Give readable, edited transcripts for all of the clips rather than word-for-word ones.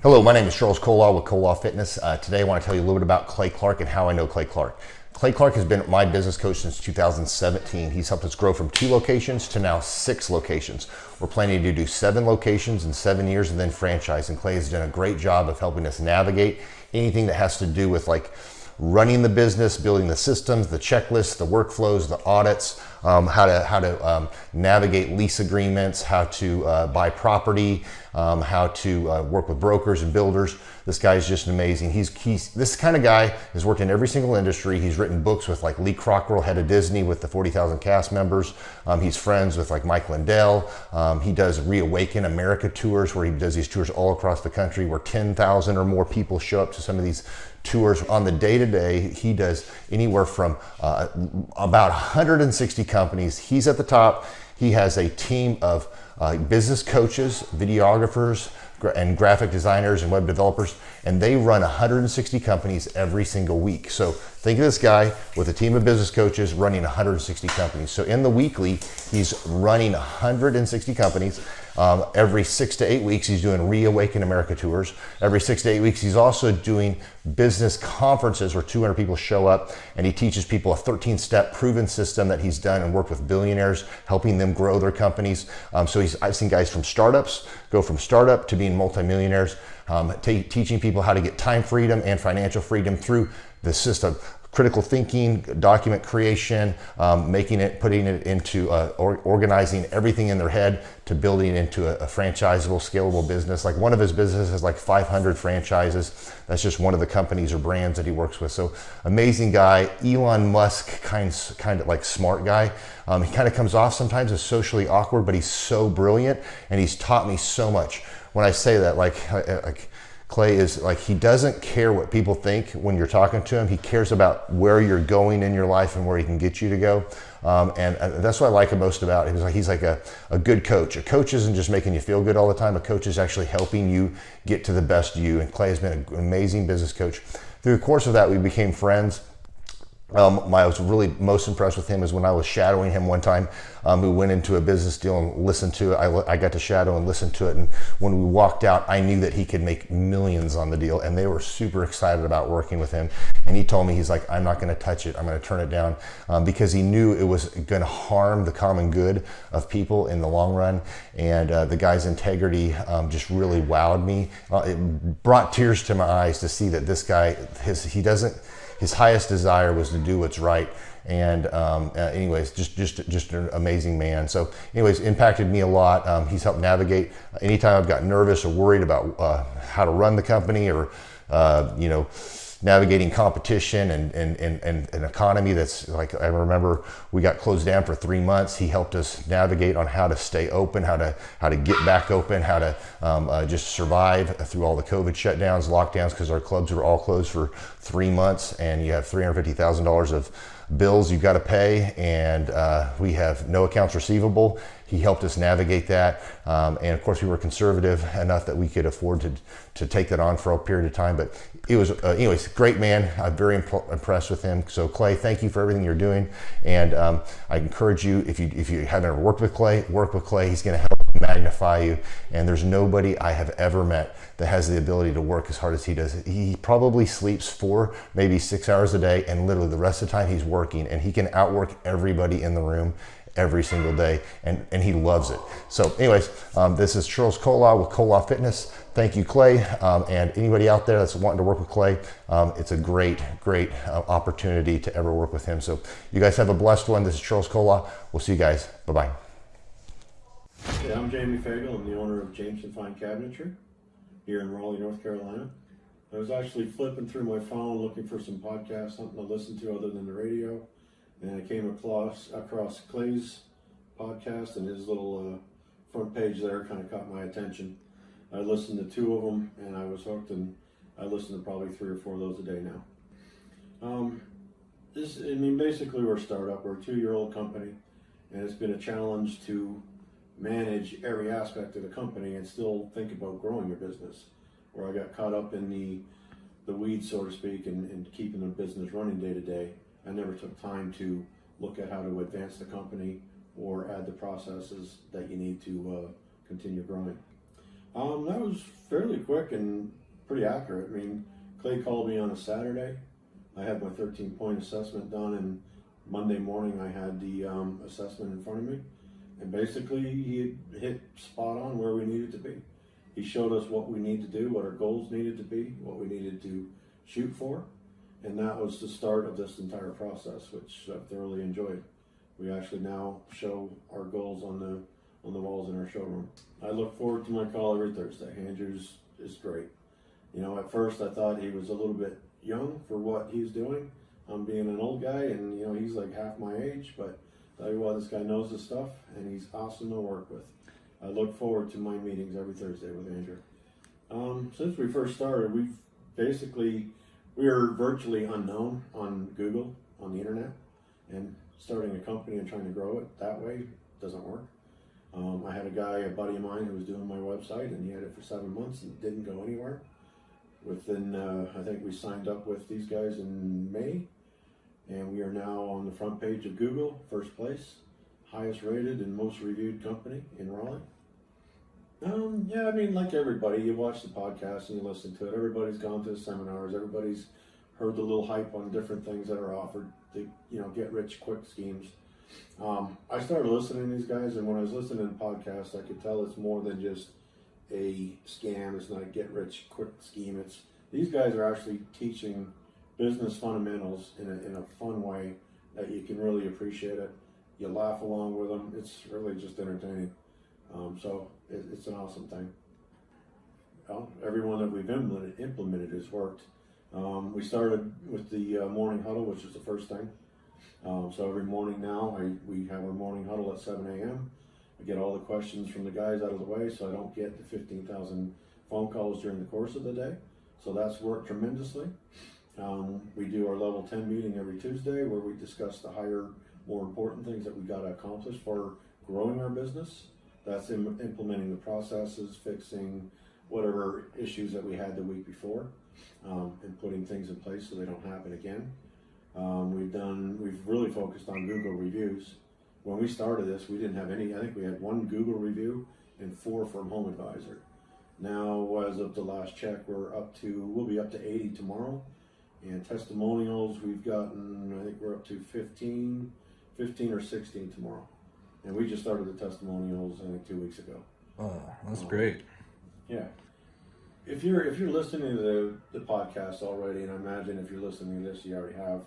Hello, my name is Charles Colaw with Colaw Fitness. Today I want to tell you a little bit about Clay Clark and how I know Clay Clark. Clay Clark has been my business coach since 2017. He's helped us grow from 2 locations to now 6 locations. We're planning to do 7 locations in 7 years and then franchise. And Clay has done a great job of helping us navigate anything that has to do with like running the business, building the systems, the checklists, the workflows, the audits, how to navigate lease agreements, how to buy property, how to work with brokers and builders. This guy is just amazing. He's this kind of guy has worked in every single industry. He's written books with like Lee Crockrell, head of Disney, with the 40,000 cast members. He's friends with like Mike Lindell. He does Reawaken America tours where he does these tours all across the country where 10,000 or more people show up to some of these tours. On the day-to-day, he does anywhere from about 160 companies. He's at the top. He has a team of business coaches, videographers, and graphic designers and web developers, and they run 160 companies every single week. So think of this guy with a team of business coaches running 160 companies. So in the weekly, he's running 160 companies. Every 6 to 8 weeks, he's doing Reawaken America tours. Every 6 to 8 weeks, he's also doing business conferences where 200 people show up, and he teaches people a 13-step proven system that he's done and worked with billionaires, helping them grow their companies. So I've seen guys from startups go from startup to being multimillionaires, teaching people how to get time freedom and financial freedom through the system. Critical thinking, document creation, putting it into organizing everything in their head to building it into a franchisable, scalable business. Like one of his businesses has like 500 franchises. That's just one of the companies or brands that he works with. So amazing guy, Elon Musk kind of like smart guy. He kind of comes off sometimes as socially awkward, but he's so brilliant and he's taught me so much. When I say that, like Clay is like, he doesn't care what people think when you're talking to him. He cares about where you're going in your life and where he can get you to go. And that's what I like most about him. He's like a good coach. A coach isn't just making you feel good all the time. A coach is actually helping you get to the best you. And Clay has been an amazing business coach. Through the course of that, we became friends. I was really most impressed with him is when I was shadowing him one time. We went into a business deal and listened to it. I got to shadow and listen to it. And when we walked out, I knew that he could make millions on the deal. And they were super excited about working with him. And he told me, he's like, I'm not going to touch it. I'm going to turn it down because he knew it was going to harm the common good of people in the long run. And the guy's integrity just really wowed me. It brought tears to my eyes to see that this guy, his highest desire was to do what's right. And anyways, just an amazing man. So anyways, impacted me a lot. He's helped navigate anytime I've got nervous or worried about how to run the company or, navigating competition and an economy that's like, I remember we got closed down for 3 months. He helped us navigate on how to stay open, how to get back open, how to just survive through all the COVID shutdowns, lockdowns, because our clubs were all closed for 3 months and you have $350,000 of bills you've got to pay, and we have no accounts receivable. He helped us navigate that, and of course we were conservative enough that we could afford to take that on for a period of time. But it was anyways, great man. I'm very impressed with him. So Clay, thank you for everything you're doing, and I encourage you, if you haven't ever worked with Clay, work with Clay. He's going to help magnify you, and there's nobody I have ever met that has the ability to work as hard as he does. He probably sleeps 4, maybe 6 hours a day, and literally the rest of the time he's working, and he can outwork everybody in the room every single day, and he loves it. So anyways, this is Charles Colaw with Colaw Fitness. Thank you, Clay, and anybody out there that's wanting to work with Clay, it's a great opportunity to ever work with him. So you guys have a blessed one. This is Charles Colaw. We'll see you guys. Bye-bye. Yeah, I'm Jamie Fagel. I'm the owner of Jameson Fine Cabinetry here in Raleigh, North Carolina. I was actually flipping through my phone looking for some podcasts, something to listen to other than the radio, and I came across Clay's podcast, and his little front page there kind of caught my attention. I listened to 2 of them, and I was hooked, and I listen to probably 3 or 4 of those a day now. Basically we're a startup. We're a 2-year-old company, and it's been a challenge to manage every aspect of the company and still think about growing your business. Where I got caught up in the weeds, so to speak, and keeping the business running day to day, I never took time to look at how to advance the company or add the processes that you need to continue growing. That was fairly quick and pretty accurate. I mean, Clay called me on a Saturday. I had my 13-point assessment done, and Monday morning I had the assessment in front of me. And basically, he hit spot on where we needed to be. He showed us what we need to do, what our goals needed to be, what we needed to shoot for. And that was the start of this entire process, which I've thoroughly enjoyed. We actually now show our goals on the walls in our showroom. I look forward to my call every Thursday. Andrew's is great. You know, at first I thought he was a little bit young for what he's doing. I'm being an old guy, and you know, he's like half my age, but tell you what, this guy knows his stuff, and he's awesome to work with. I look forward to my meetings every Thursday with Andrew. Since we first started, we are virtually unknown on Google, on the internet, and starting a company and trying to grow it that way doesn't work. I had a buddy of mine who was doing my website, and he had it for 7 months and didn't go anywhere. Within, I think we signed up with these guys in May, and we are now on the front page of Google, first place, highest rated and most reviewed company in Raleigh. Yeah, I mean, like everybody, you watch the podcast and you listen to it. Everybody's gone to the seminars. Everybody's heard the little hype on different things that are offered to, you know, get rich quick schemes. I started listening to these guys, and when I was listening to the podcast, I could tell it's more than just a scam. It's not a get rich quick scheme. These guys are actually teaching business fundamentals in a fun way that you can really appreciate it. You laugh along with them. It's really just entertaining. So it's an awesome thing. Well, everyone that we've implemented has worked. We started with the morning huddle, which is the first thing. So every morning now, we have our morning huddle at 7 a.m. I get all the questions from the guys out of the way, so I don't get the 15,000 phone calls during the course of the day. So that's worked tremendously. We do our level 10 meeting every Tuesday, where we discuss the higher, more important things that we got to accomplish for growing our business. That's implementing the processes, fixing whatever issues that we had the week before, and putting things in place so they don't happen again. We've really focused on Google reviews. When we started this, we didn't have any. I think we had 1 Google review and 4 from Home Advisor. Now, as of the last check, we'll be up to 80 tomorrow. And testimonials, we've gotten, I think we're up to 15 or 16 tomorrow. And we just started the testimonials, I think, 2 weeks ago. Oh, that's great. Yeah. If you're listening to the podcast already, and I imagine if you're listening to this, you already have,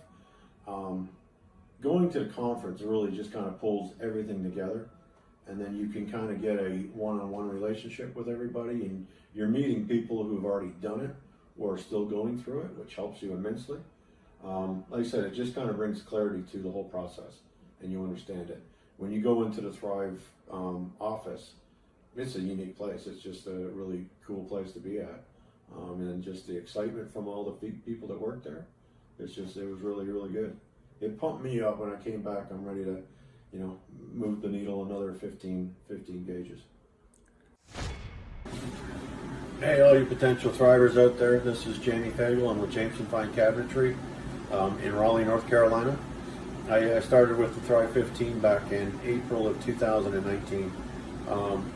going to the conference really just kind of pulls everything together, and then you can kind of get a one-on-one relationship with everybody, and you're meeting people who've already done it or are still going through it, which helps you immensely. Like I said, it just kind of brings clarity to the whole process, and you understand it. When you go into the Thrive office, it's a unique place. It's just a really cool place to be at. And just the excitement from all the people that work there, it was really, really good. It pumped me up when I came back. I'm ready to, move the needle another 15 gauges. Hey, all you potential thrivers out there, this is Jamie Fagel. I'm with Jameson Fine Cabinetry in Raleigh, North Carolina. I started with the Thrive 15 back in April of 2019.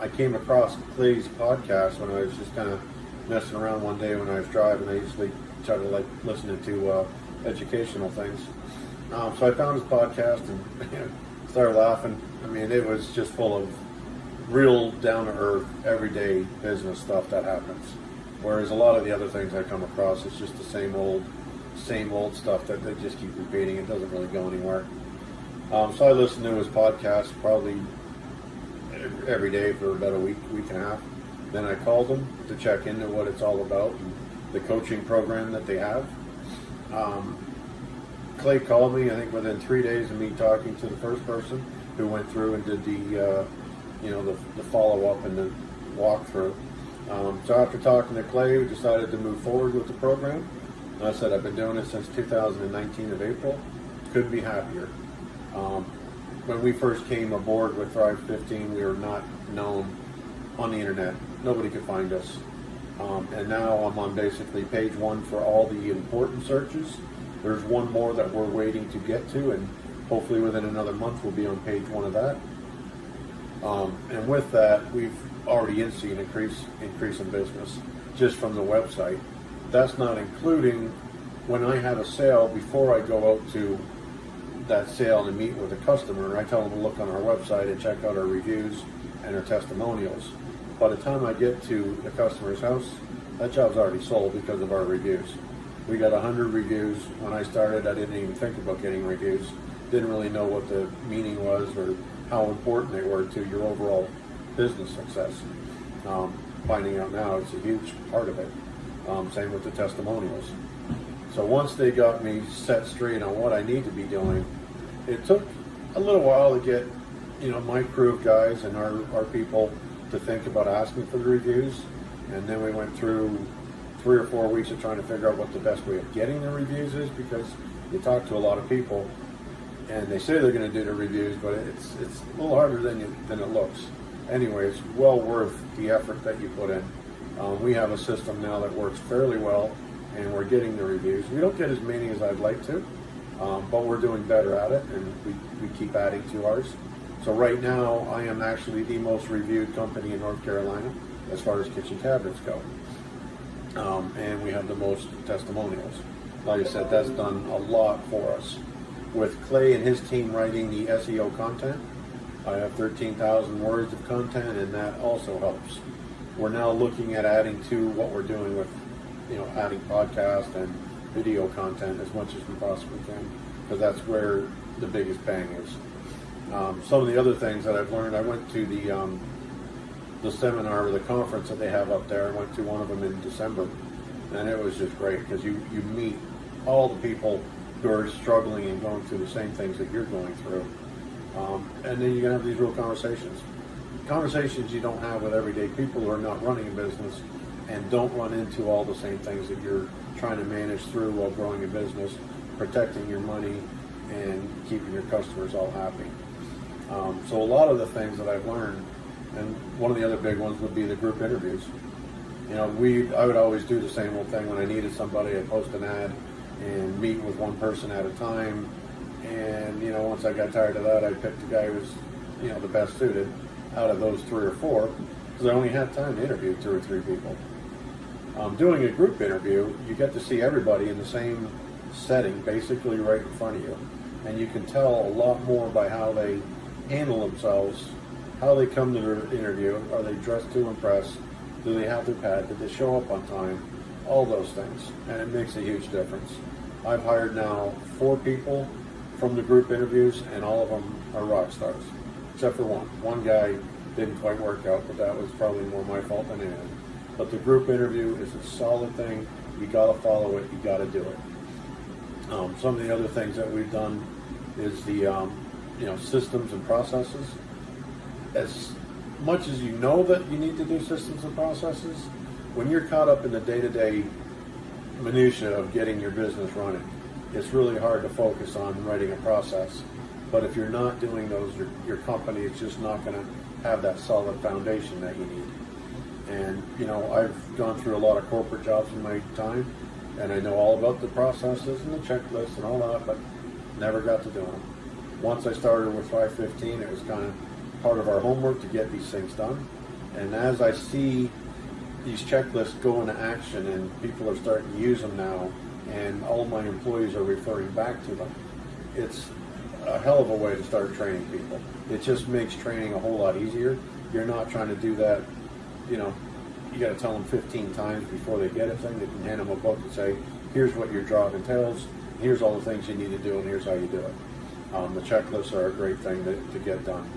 I came across Clay's podcast when I was just kind of messing around one day when I was driving. I usually try to like listening to educational things. So I found his podcast and started laughing. I mean, it was just full of real down-to-earth, everyday business stuff that happens. Whereas a lot of the other things I come across, it's just the same old stuff that they just keep repeating. It doesn't really go anywhere. So I listened to his podcast probably every day for about a week and a half. Then I called him to check into what it's all about and the coaching program that they have. Clay called me, I think within 3 days of me talking to the first person who went through and did the follow-up and the walkthrough. So after talking to Clay, we decided to move forward with the program. And I said, I've been doing it since 2019 of April. Couldn't be happier. When we first came aboard with Thrive 15, we were not known on the internet. Nobody could find us. And now I'm on basically page 1 for all the important searches. There's one more that we're waiting to get to, and hopefully within another month we'll be on page 1 of that. And with that, we've already seen increase in business just from the website. That's not including when I have a sale, before I go out to that sale and meet with a customer, I tell them to look on our website and check out our reviews and our testimonials. By the time I get to the customer's house, that job's already sold because of our reviews. We got 100 reviews. When I started, I didn't even think about getting reviews. Didn't really know what the meaning was or how important they were to your overall business success. Finding out now, it's a huge part of it. Same with the testimonials. So once they got me set straight on what I need to be doing, it took a little while to get, my crew of guys and our people to think about asking for the reviews. And then we went through 3 or 4 weeks of trying to figure out what the best way of getting the reviews is, because you talk to a lot of people and they say they're going to do the reviews, but it's a little harder than it looks. Anyway, it's well worth the effort that you put in. We have a system now that works fairly well, and we're getting the reviews. We don't get as many as I'd like to, but we're doing better at it, and we keep adding to ours. So right now, I am actually the most reviewed company in North Carolina as far as kitchen cabinets go. And we have the most testimonials. Like I said, that's done a lot for us. With Clay and his team writing the SEO content, I have 13,000 words of content, and that also helps. We're now looking at adding to what we're doing with, adding podcast and video content as much as we possibly can, because that's where the biggest bang is. Some of the other things that I've learned, I went to the seminar or the conference that they have up there. I went to one of them in December, and it was just great because you meet all the people who are struggling and going through the same things that you're going through. And then you can have these real conversations you don't have with everyday people who are not running a business and don't run into all the same things that you're trying to manage through while growing a business, protecting your money, and keeping your customers all happy. So a lot of the things that I've learned, and one of the other big ones would be the group interviews. I would always do the same old thing. When I needed somebody, I'd post an ad and meet with one person at a time. And, once I got tired of that, I'd pick the guy who was, the best suited out of those 3 or 4, because I only had time to interview 2 or 3 people. Doing a group interview, you get to see everybody in the same setting, basically right in front of you. And you can tell a lot more by how they handle themselves, how they come to their interview. Are they dressed to impress? Do they have their pad? Did they show up on time? All those things. And it makes a huge difference. I've hired now 4 people from the group interviews, and all of them are rock stars, except for one. One guy didn't quite work out, but that was probably more my fault than anything. But the group interview is a solid thing. You got to follow it. You got to do it. Some of the other things that we've done is the systems and processes. As much as you know that you need to do systems and processes, when you're caught up in the day-to-day minutia of getting your business running, it's really hard to focus on writing a process. But if you're not doing those, your company is just not going to have that solid foundation that you need. And, I've gone through a lot of corporate jobs in my time, and I know all about the processes and the checklists and all that, but never got to do them. Once I started with 515, it was kind of part of our homework to get these things done. And as I see these checklists go into action and people are starting to use them now, and all my employees are referring back to them, it's a hell of a way to start training people. It just makes training a whole lot easier. You're not trying to do that, you got to tell them 15 times before they get a thing. They can hand them a book and say, here's what your job entails, here's all the things you need to do, and here's how you do it. The checklists are a great thing to get done.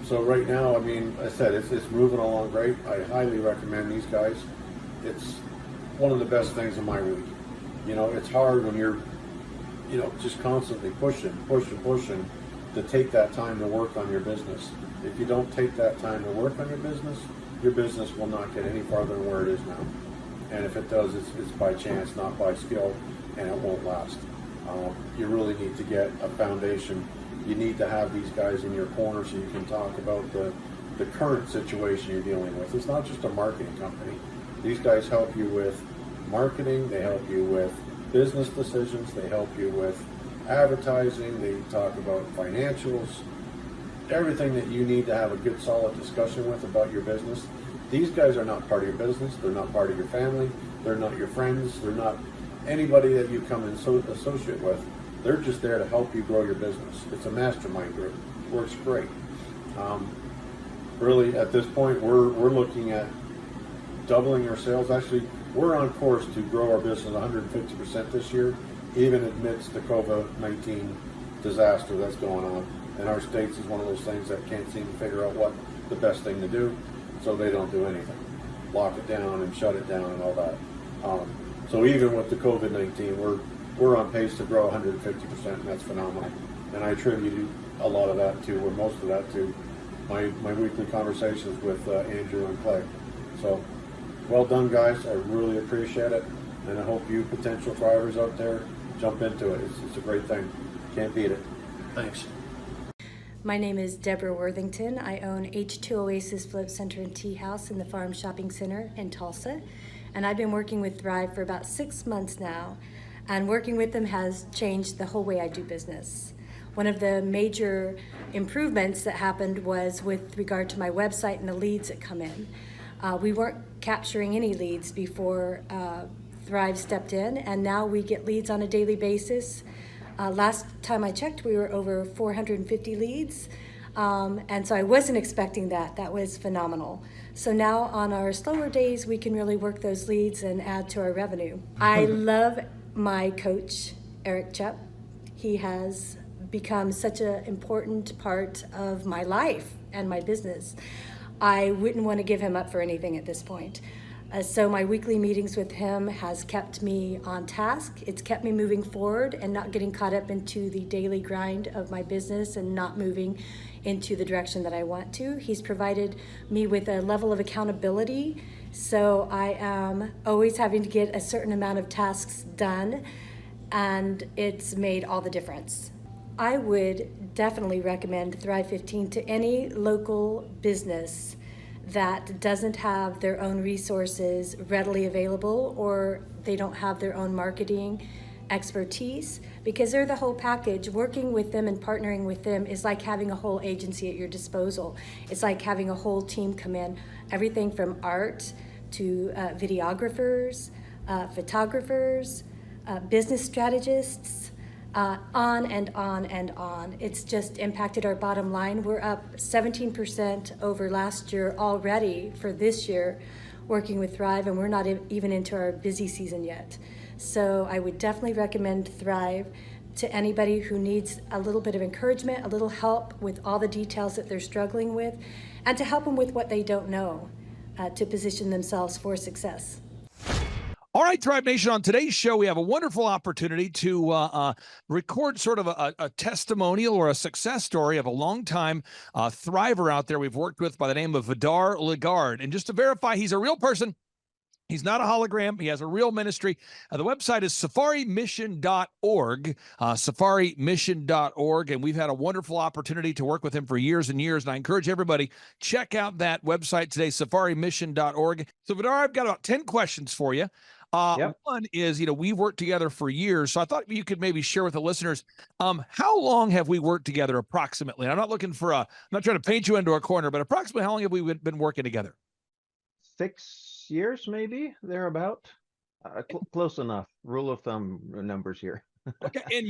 So right now, I said, it's moving along great. I highly recommend these guys. It's one of the best things in my week. It's hard when you're, just constantly pushing to take that time to work on your business. If you don't take that time to work on your business will not get any farther than where it is now. And if it does, it's by chance, not by skill, and it won't last. You really need to get a foundation. You need to have these guys in your corner so you can talk about the current situation you're dealing with. It's not just a marketing company. These guys help you with marketing, they help you with business decisions, they help you with advertising, they talk about financials. everything that you need to have a good, solid discussion with about your business. These guys are not part of your business. They're not part of your family. They're not your friends. They're not anybody that you come and associate with. They're just there to help you grow your business. It's a mastermind group. It works great. Really, at this point, we're looking at doubling our sales. Actually, we're on course to grow our business 150% this year, even amidst the COVID-19 disaster that's going on. And our states is one of those things that can't seem to figure out what the best thing to do, so they don't do anything. Lock it down and shut it down and all that. So even with the COVID-19, we're on pace to grow 150%, and that's phenomenal. And I attribute a lot of that to, or most of that to, my weekly conversations with Andrew and Clay. So, well done, guys. I really appreciate it, and I hope you potential drivers out there jump into it. It's a great thing. Can't beat it. Thanks. My name is Deborah Worthington. I own H2 Oasis Float Center and Tea House in the Farm Shopping Center in Tulsa. And I've been working with Thrive for about 6 months now. And working with them has changed the whole way I do business. One of the major improvements that happened was with regard to my website and the leads that come in. We weren't capturing any leads before Thrive stepped in, and now we get leads on a daily basis. Last time I checked, we were over 450 leads, and so I wasn't expecting that. That was phenomenal. So now on our slower days, we can really work those leads and add to our revenue. I love my coach, Eric Chupp. He has become such an important part of my life and my business. I wouldn't want to give him up for anything at this point. So my weekly meetings with him has kept me on task. It's kept me moving forward and not getting caught up into the daily grind of my business and not moving into the direction that I want to. He's provided me with a level of accountability, so I am always having to get a certain amount of tasks done, and it's made all the difference. I would definitely recommend Thrive 15 to any local business that doesn't have their own resources readily available, or they don't have their own marketing expertise, because they're the whole package. Working with them and partnering with them is like having a whole agency at your disposal. It's like having a whole team come in, everything from art to videographers, photographers, business strategists, on and on and on. It's just impacted our bottom line. We're up 17% over last year already for this year working with Thrive, and we're not even into our busy season yet. So I would definitely recommend Thrive to anybody who needs a little bit of encouragement, a little help with all the details that they're struggling with, and to help them with what they don't know to position themselves for success. All right, Thrive Nation, on today's show, we have a wonderful opportunity to record sort of a testimonial or a success story of a longtime thriver out there we've worked with by the name of Vidar Lagarde. And just to verify, he's a real person. He's not a hologram. He has a real ministry. The website is safarimission.org, safarimission.org, and we've had a wonderful opportunity to work with him for years and years, and I encourage everybody, check out that website today, safarimission.org. So, Vidar, I've got about 10 questions for you. One is, we've worked together for years, so I thought you could maybe share with the listeners, how long have we worked together approximately? I'm not looking for I'm not trying to paint you into a corner, but approximately how long have we been working together? 6 years, maybe, thereabout. Close enough. Rule of thumb numbers here. Okay, and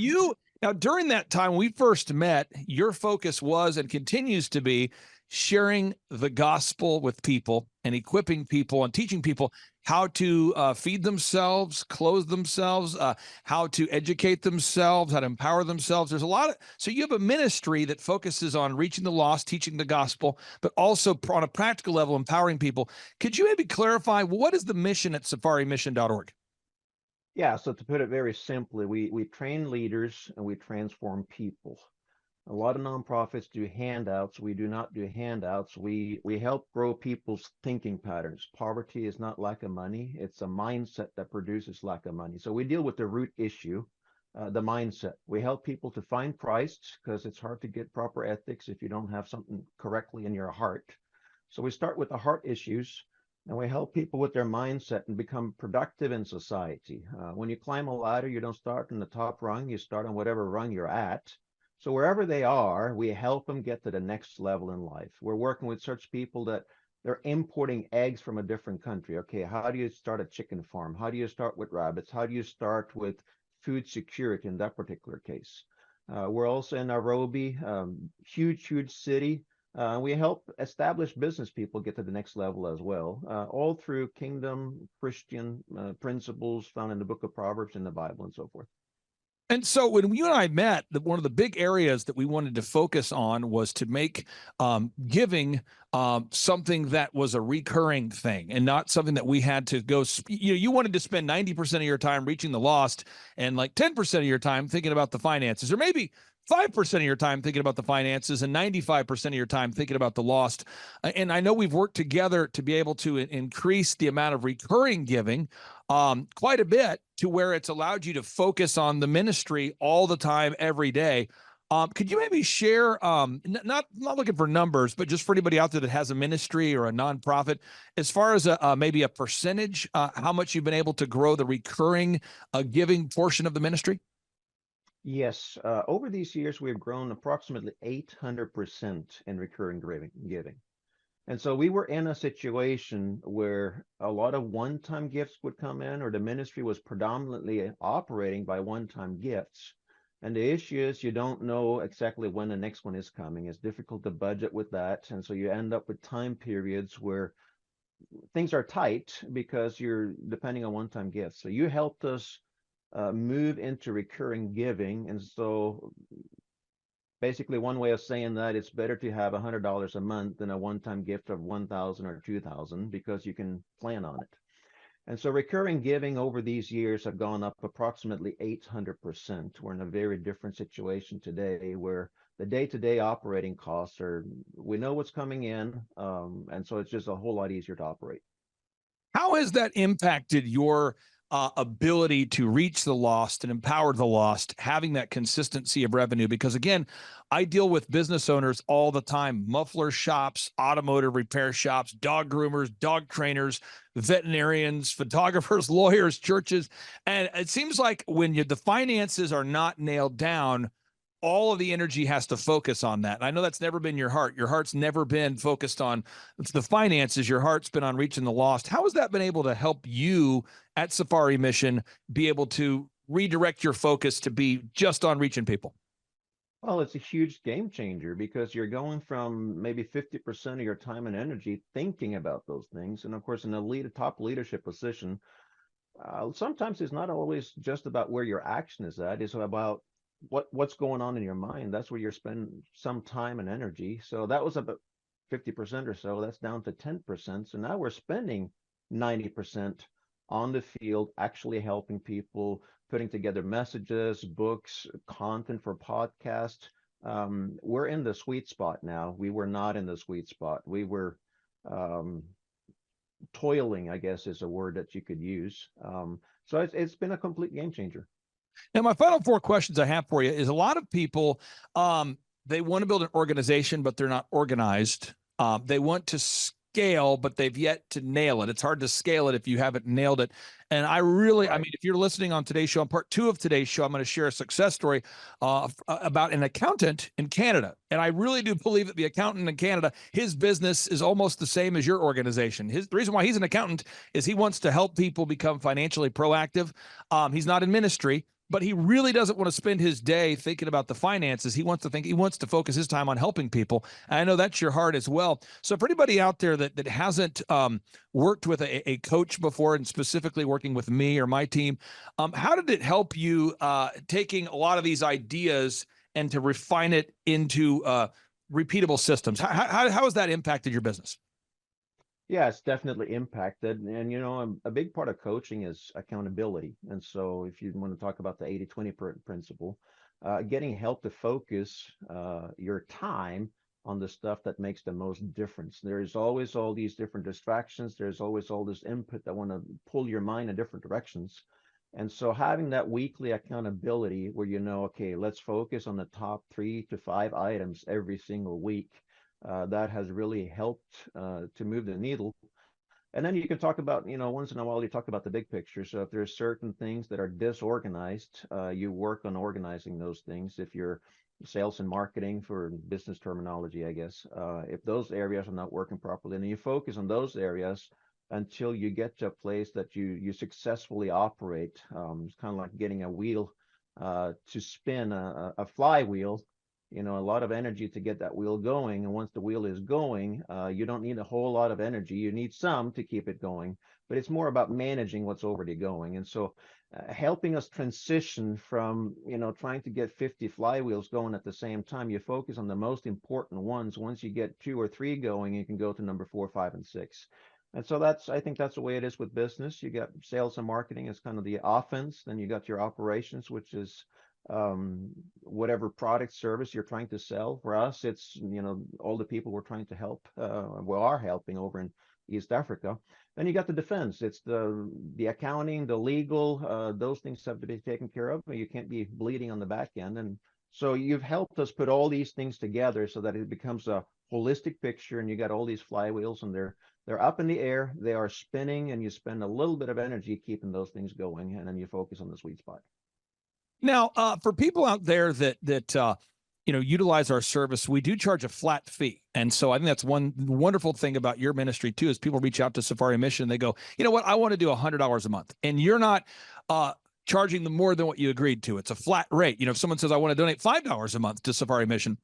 now during that time when we first met, your focus was and continues to be sharing the gospel with people and equipping people and teaching people how to feed themselves, clothe themselves, how to educate themselves, how to empower themselves. There's a lot so you have a ministry that focuses on reaching the lost, teaching the gospel, but also on a practical level, empowering people. Could you maybe clarify, what is the mission at safarimission.org? Yeah, so to put it very simply, we train leaders and we transform people. A lot of nonprofits do handouts. We do not do handouts. We help grow people's thinking patterns. Poverty is not lack of money. It's a mindset that produces lack of money. So we deal with the root issue, the mindset. We help people to find Christ, because it's hard to get proper ethics if you don't have something correctly in your heart. So we start with the heart issues, and we help people with their mindset and become productive in society. When you climb a ladder, you don't start on the top rung. You start on whatever rung you're at. So wherever they are, we help them get to the next level in life. We're working with such people that they're importing eggs from a different country. Okay, how do you start a chicken farm? How do you start with rabbits? How do you start with food security in that particular case? We're also in Nairobi, huge city. We help established business people get to the next level as well, all through kingdom Christian principles found in the book of Proverbs and the Bible and so forth. And so when you and I met, one of the big areas that we wanted to focus on was to make giving something that was a recurring thing and not something that we had to go, you wanted to spend 90% of your time reaching the lost and like 10% of your time thinking about the finances, or maybe 5% of your time thinking about the finances and 95% of your time thinking about the lost. And I know we've worked together to be able to increase the amount of recurring giving quite a bit, to where it's allowed you to focus on the ministry all the time, every day. Could you maybe share, not looking for numbers, but just for anybody out there that has a ministry or a nonprofit, as far as maybe a percentage, how much you've been able to grow the recurring giving portion of the ministry? Yes, over these years, we've grown approximately 800% in recurring giving. And so we were in a situation where a lot of one-time gifts would come in, or the ministry was predominantly operating by one-time gifts. And the issue is you don't know exactly when the next one is coming. It's difficult to budget with that. And so you end up with time periods where things are tight because you're depending on one-time gifts. So you helped us move into recurring giving. And so basically one way of saying that, it's better to have $100 a month than a one-time gift of 1,000 or 2,000, because you can plan on it. And so recurring giving over these years have gone up approximately 800%. We're in a very different situation today where the day-to-day operating costs are, we know what's coming in. And so it's just a whole lot easier to operate. How has that impacted your ability to reach the lost and empower the lost, having that consistency of revenue? Because again, I deal with business owners all the time: muffler shops, automotive repair shops, dog groomers, dog trainers, veterinarians, photographers, lawyers, churches. And it seems like when the finances are not nailed down, all of the energy has to focus on that. And I know that's never been your heart. Your heart's never been focused on the finances. Your heart's been on reaching the lost. How has that been able to help you at Safari Mission be able to redirect your focus to be just on reaching people? Well, it's a huge game changer, because you're going from maybe 50% of your time and energy thinking about those things. And of course, in a top leadership position, sometimes it's not always just about where your action is at. It's about what's going on in your mind. That's where you're spending some time and energy. So that was about 50% or so. That's down to 10%. So now we're spending 90% on the field, actually helping people, putting together messages, books, content for podcasts. We're in the sweet spot now. We were not in the sweet spot. We were toiling, I guess is a word that you could use. So it's been a complete game changer. Now, my final four questions I have for you is: a lot of people, they want to build an organization, but they're not organized. They want to scale, but they've yet to nail it. It's hard to scale it if you haven't nailed it. And I mean, if you're listening on today's show, on part 2 of today's show, I'm going to share a success story about an accountant in Canada. And I really do believe that the accountant in Canada, his business is almost the same as your organization. The reason why he's an accountant is he wants to help people become financially proactive. He's not in ministry, but he really doesn't want to spend his day thinking about the finances. He wants to focus his time on helping people. And I know that's your heart as well. So for anybody out there that hasn't worked with a coach before, and specifically working with me or my team, how did it help you taking a lot of these ideas and to refine it into repeatable systems? How has that impacted your business? Yeah, it's definitely impacted. And, a big part of coaching is accountability. And so if you want to talk about the 80-20 principle, getting help to focus your time on the stuff that makes the most difference. There's always all these different distractions. There's always all this input that want to pull your mind in different directions. And so having that weekly accountability where okay, let's focus on the top 3 to 5 items every single week. That has really helped to move the needle. And then you can talk about, once in a while you talk about the big picture. So if there's certain things that are disorganized, you work on organizing those things. If you're sales and marketing for business terminology, I guess. If those areas are not working properly, then you focus on those areas until you get to a place that you successfully operate. It's kind of like getting a wheel to spin a flywheel. A lot of energy to get that wheel going. And once the wheel is going, you don't need a whole lot of energy. You need some to keep it going, but it's more about managing what's already going. And so helping us transition from, trying to get 50 flywheels going at the same time, you focus on the most important ones. Once you get 2 or 3 going, you can go to number 4, 5, and 6. And so I think that's the way it is with business. You got sales and marketing as kind of the offense. Then you got your operations, which is whatever product service you're trying to sell. For us, it's all the people we're trying to help, we are helping over in East Africa. Then you got the defense. It's the accounting, the legal, those things have to be taken care of. You can't be bleeding on the back end. And so you've helped us put all these things together so that it becomes a holistic picture, and you got all these flywheels, and they're up in the air, they are spinning, and you spend a little bit of energy keeping those things going, and then you focus on the sweet spot. Now, for people out there that utilize our service, we do charge a flat fee. And so I think that's one wonderful thing about your ministry too, is people reach out to Safari Mission and they go, you know what, I want to do $100 a month. And you're not charging them more than what you agreed to. It's a flat rate. If someone says, I want to donate $5 a month to Safari Mission,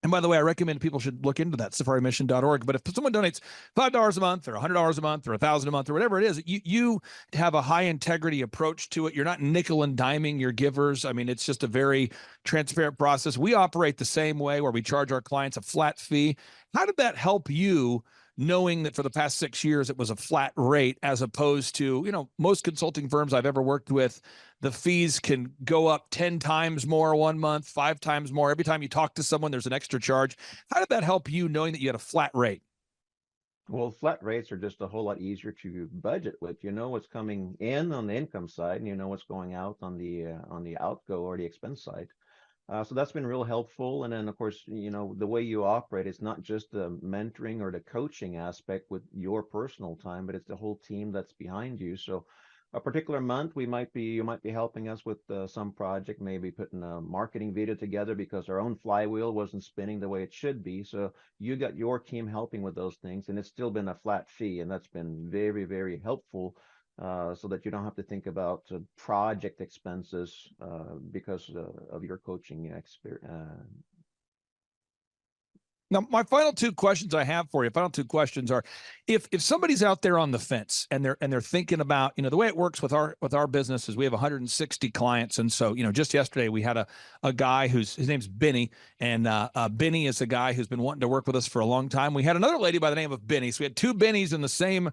and by the way, I recommend people should look into that, safarimission.org. But if someone donates $5 a month or $100 a month or $1,000 a month or whatever it is, you have a high integrity approach to it. You're not nickel and diming your givers. I mean, it's just a very transparent process. We operate the same way, where we charge our clients a flat fee. How did that help you, knowing that for the past 6 years it was a flat rate, as opposed to, most consulting firms I've ever worked with, the fees can go up 10 times more one month, 5 times more. Every time you talk to someone, there's an extra charge. How did that help you, knowing that you had a flat rate? Well, flat rates are just a whole lot easier to budget with. You know what's coming in on the income side, and you know what's going out on the outgo or the expense side. So that's been real helpful. And then, of course, the way you operate, it's not just the mentoring or the coaching aspect with your personal time, but it's the whole team that's behind you. So a particular month, you might be helping us with some project, maybe putting a marketing video together because our own flywheel wasn't spinning the way it should be. So you got your team helping with those things, and it's still been a flat fee. And that's been very, very helpful. So that you don't have to think about project expenses because of your coaching experience. Now, my final 2 questions I have for you, are, if somebody's out there on the fence and they're thinking about, the way it works with our business is we have 160 clients. And so, just yesterday we had a guy his name's Benny, and Benny is a guy who's been wanting to work with us for a long time. We had another lady by the name of Benny. So we had 2 Bennies in the same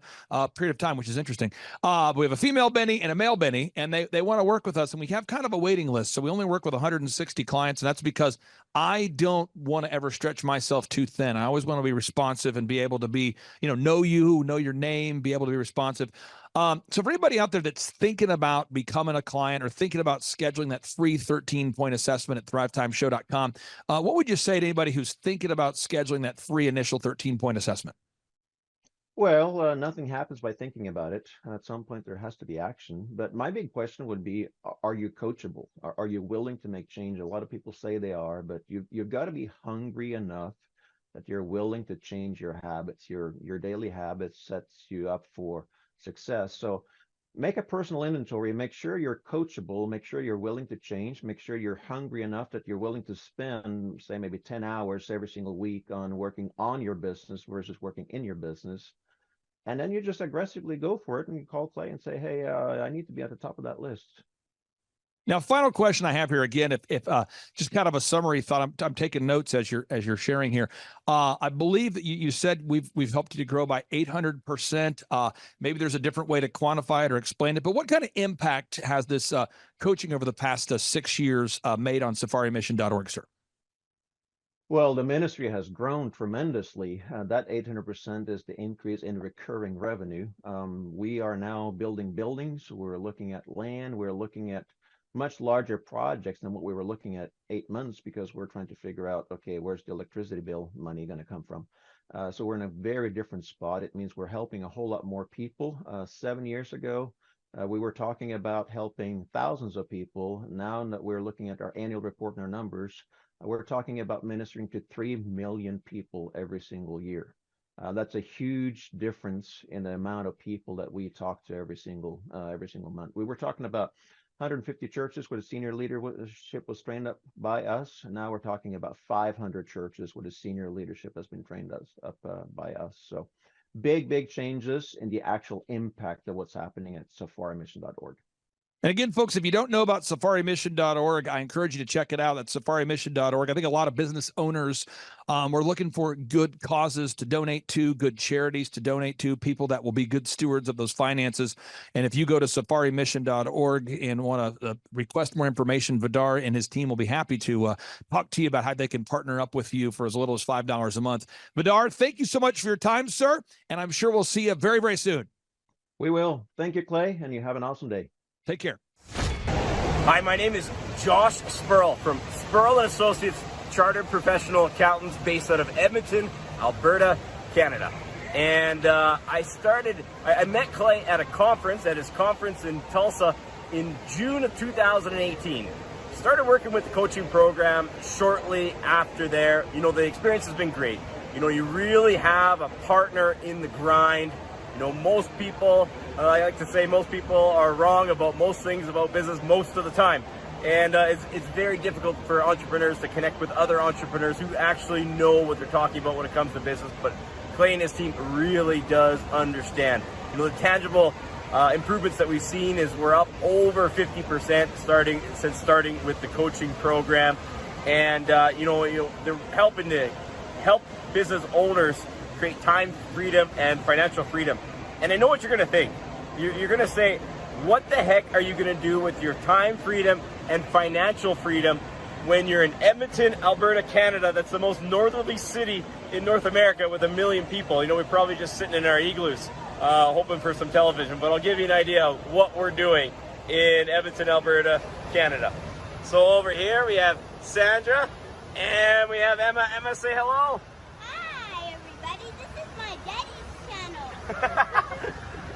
period of time, which is interesting. We have a female Benny and a male Benny, and they want to work with us, and we have kind of a waiting list. So we only work with 160 clients, and that's because I don't want to ever stretch myself too thin. I always want to be responsive and be able to be, know your name, be able to be responsive. So for anybody out there that's thinking about becoming a client or thinking about scheduling that free 13-point assessment at thrivetimeshow.com, what would you say to anybody who's thinking about scheduling that free initial 13-point assessment? Well, nothing happens by thinking about it. At some point, there has to be action. But my big question would be, are you coachable? Are you willing to make change? A lot of people say they are, but you've got to be hungry enough that you're willing to change your habits. Your daily habits sets you up for success. So make a personal inventory. Make sure you're coachable. Make sure you're willing to change. Make sure you're hungry enough that you're willing to spend, say, maybe 10 hours every single week on working on your business versus working in your business. And then you just aggressively go for it, and you call Clay and say, hey, I need to be at the top of that list. Now, final question I have here, again, if just kind of a summary thought, I'm taking notes as you're sharing here. I believe that you said we've helped you to grow by 800%. Maybe there's a different way to quantify it or explain it, but what kind of impact has this coaching over the past 6 years made on safarimission.org, sir? Well, the ministry has grown tremendously. That 800% is the increase in recurring revenue. We are now building buildings. We're looking at land. We're looking at much larger projects than what we were looking at 8 months, because we're trying to figure out, okay, where's the electricity bill money going to come from? So we're in a very different spot. It means we're helping a whole lot more people. 7 years ago, we were talking about helping thousands of people. Now that we're looking at our annual report and our numbers, We're talking about ministering to 3 million people every single year. That's a huge difference in the amount of people that we talk to every single month. We were talking about 150 churches where the senior leadership was trained up by us. And now we're talking about 500 churches where the senior leadership has been trained up by us. So big changes in the actual impact of what's happening at safarimission.org. And again, folks, if you don't know about safarimission.org, I encourage you to check it out. That's safarimission.org. I think a lot of business owners are looking for good causes to donate to, good charities to donate to, people that will be good stewards of those finances. And if you go to safarimission.org and want to request more information, Vidar and his team will be happy to talk to you about how they can partner up with you for as little as $5 a month. Vidar, thank you so much for your time, sir. And I'm sure we'll see you very, very soon. We will. Thank you, Clay, and you have an awesome day. Take care. Hi, my name is Josh Spurl from Spurl & Associates, Chartered Professional Accountants based out of Edmonton, Alberta, Canada. And I met Clay at his conference in Tulsa in June of 2018. Started working with the coaching program shortly after there. You know, the experience has been great. You know, you really have a partner in the grind. You know, most people, I like to say most people are wrong about most things about business most of the time. And it's very difficult for entrepreneurs to connect with other entrepreneurs who actually know what they're talking about when it comes to business. But Clay and his team really does understand. You know, the tangible improvements that we've seen is we're up over 50% since starting with the coaching program. And, they're helping to help business owners create time freedom and financial freedom. And I know what you're going to think. You're going to say, what the heck are you going to do with your time freedom and financial freedom when you're in Edmonton, Alberta, Canada? That's the most northerly city in North America with 1 million people. You know, we're probably just sitting in our igloos hoping for some television. But I'll give you an idea of what we're doing in Edmonton, Alberta, Canada. So over here we have Sandra and we have Emma. Emma, say hello.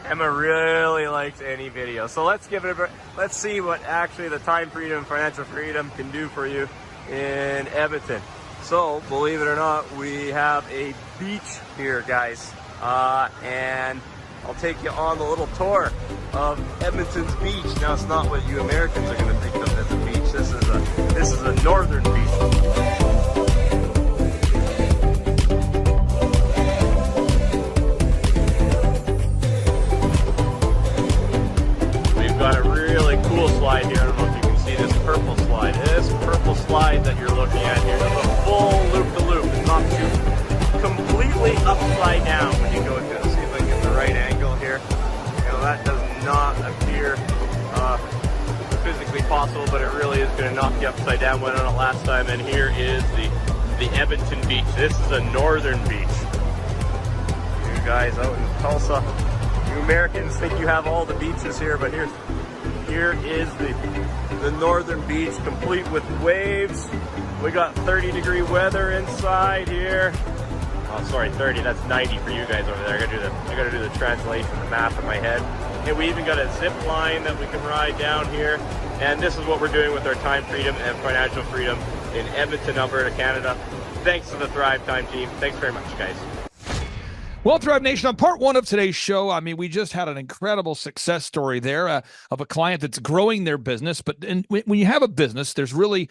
Emma really likes any video, so let's give it let's see what actually the time freedom and financial freedom can do for you in Edmonton. So believe it or not, we have a beach here, guys, and I'll take you on the little tour of Edmonton's beach. Now, it's not what you Americans are going to think of as a beach. This is a northern beach. Got a really cool slide here. I don't know if you can see this purple slide. This purple slide that you're looking at here is a full loop-to-loop. It's not too completely upside down when you go to it. See if I can get the right angle here. You know, that does not appear physically possible, but it really is going to knock you upside down. Went on it last time, and here is the Edmonton beach. This is a northern beach. You guys out in Tulsa, you Americans think you have all the beaches here, but here is the northern beach, complete with waves. We got 30-degree weather inside here. Oh, sorry, 30. That's 90 for you guys over there. I gotta do the translation, the math in my head. And we even got a zip line that we can ride down here. And this is what we're doing with our time freedom and financial freedom in Edmonton, Alberta, Canada. Thanks to the Thrivetime team. Thanks very much, guys. Well, Thrive Nation, on part one of today's show, I mean, we just had an incredible success story there of a client that's growing their business. But when you have a business, there's really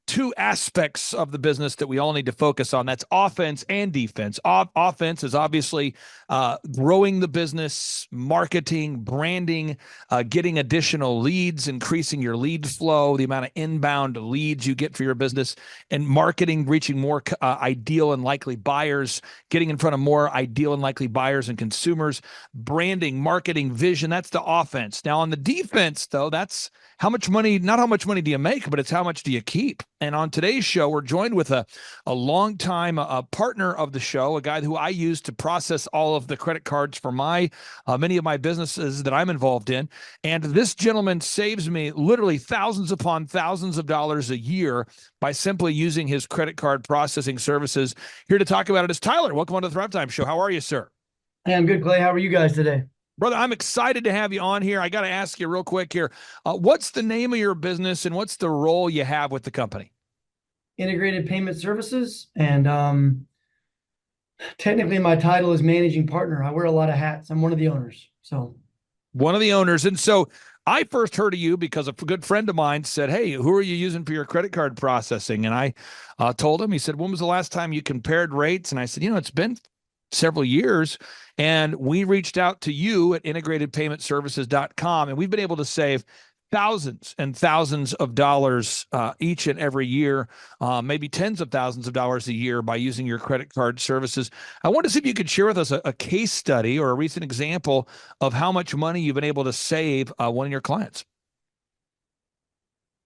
two aspects of the business that we all need to focus on. That's offense and defense. Offense is obviously growing the business, marketing, branding, getting additional leads, increasing your lead flow, the amount of inbound leads you get for your business, and marketing, reaching more ideal and likely buyers, getting in front of more ideal and likely buyers and consumers, branding, marketing, vision. That's the offense. Now, on the defense, though, that's how much money, not how much money do you make, but it's how much do you keep? And on today's show, we're joined with a longtime partner of the show, a guy who I use to process all of the credit cards for many of my businesses that I'm involved in. And this gentleman saves me literally thousands upon thousands of dollars a year by simply using his credit card processing services. Here to talk about it is Tyler. Welcome on to the Thrivetime Show. How are you, sir? Hey, I'm good, Clay. How are you guys today? Brother, I'm excited to have you on here. I got to ask you real quick here. What's the name of your business and what's the role you have with the company? Integrated Payment Services, and technically my title is managing partner. I wear a lot of hats. I'm one of the owners. So one of the owners. And so I first heard of you because a good friend of mine said, "Hey, who are you using for your credit card processing?" And I told him. He said, "When was the last time you compared rates?" And I said, "It's been several years." And we reached out to you at integratedpaymentservices.com, and we've been able to save thousands and thousands of dollars each and every year, maybe tens of thousands of dollars a year by using your credit card services. I want to see if you could share with us a case study or a recent example of how much money you've been able to save one of your clients.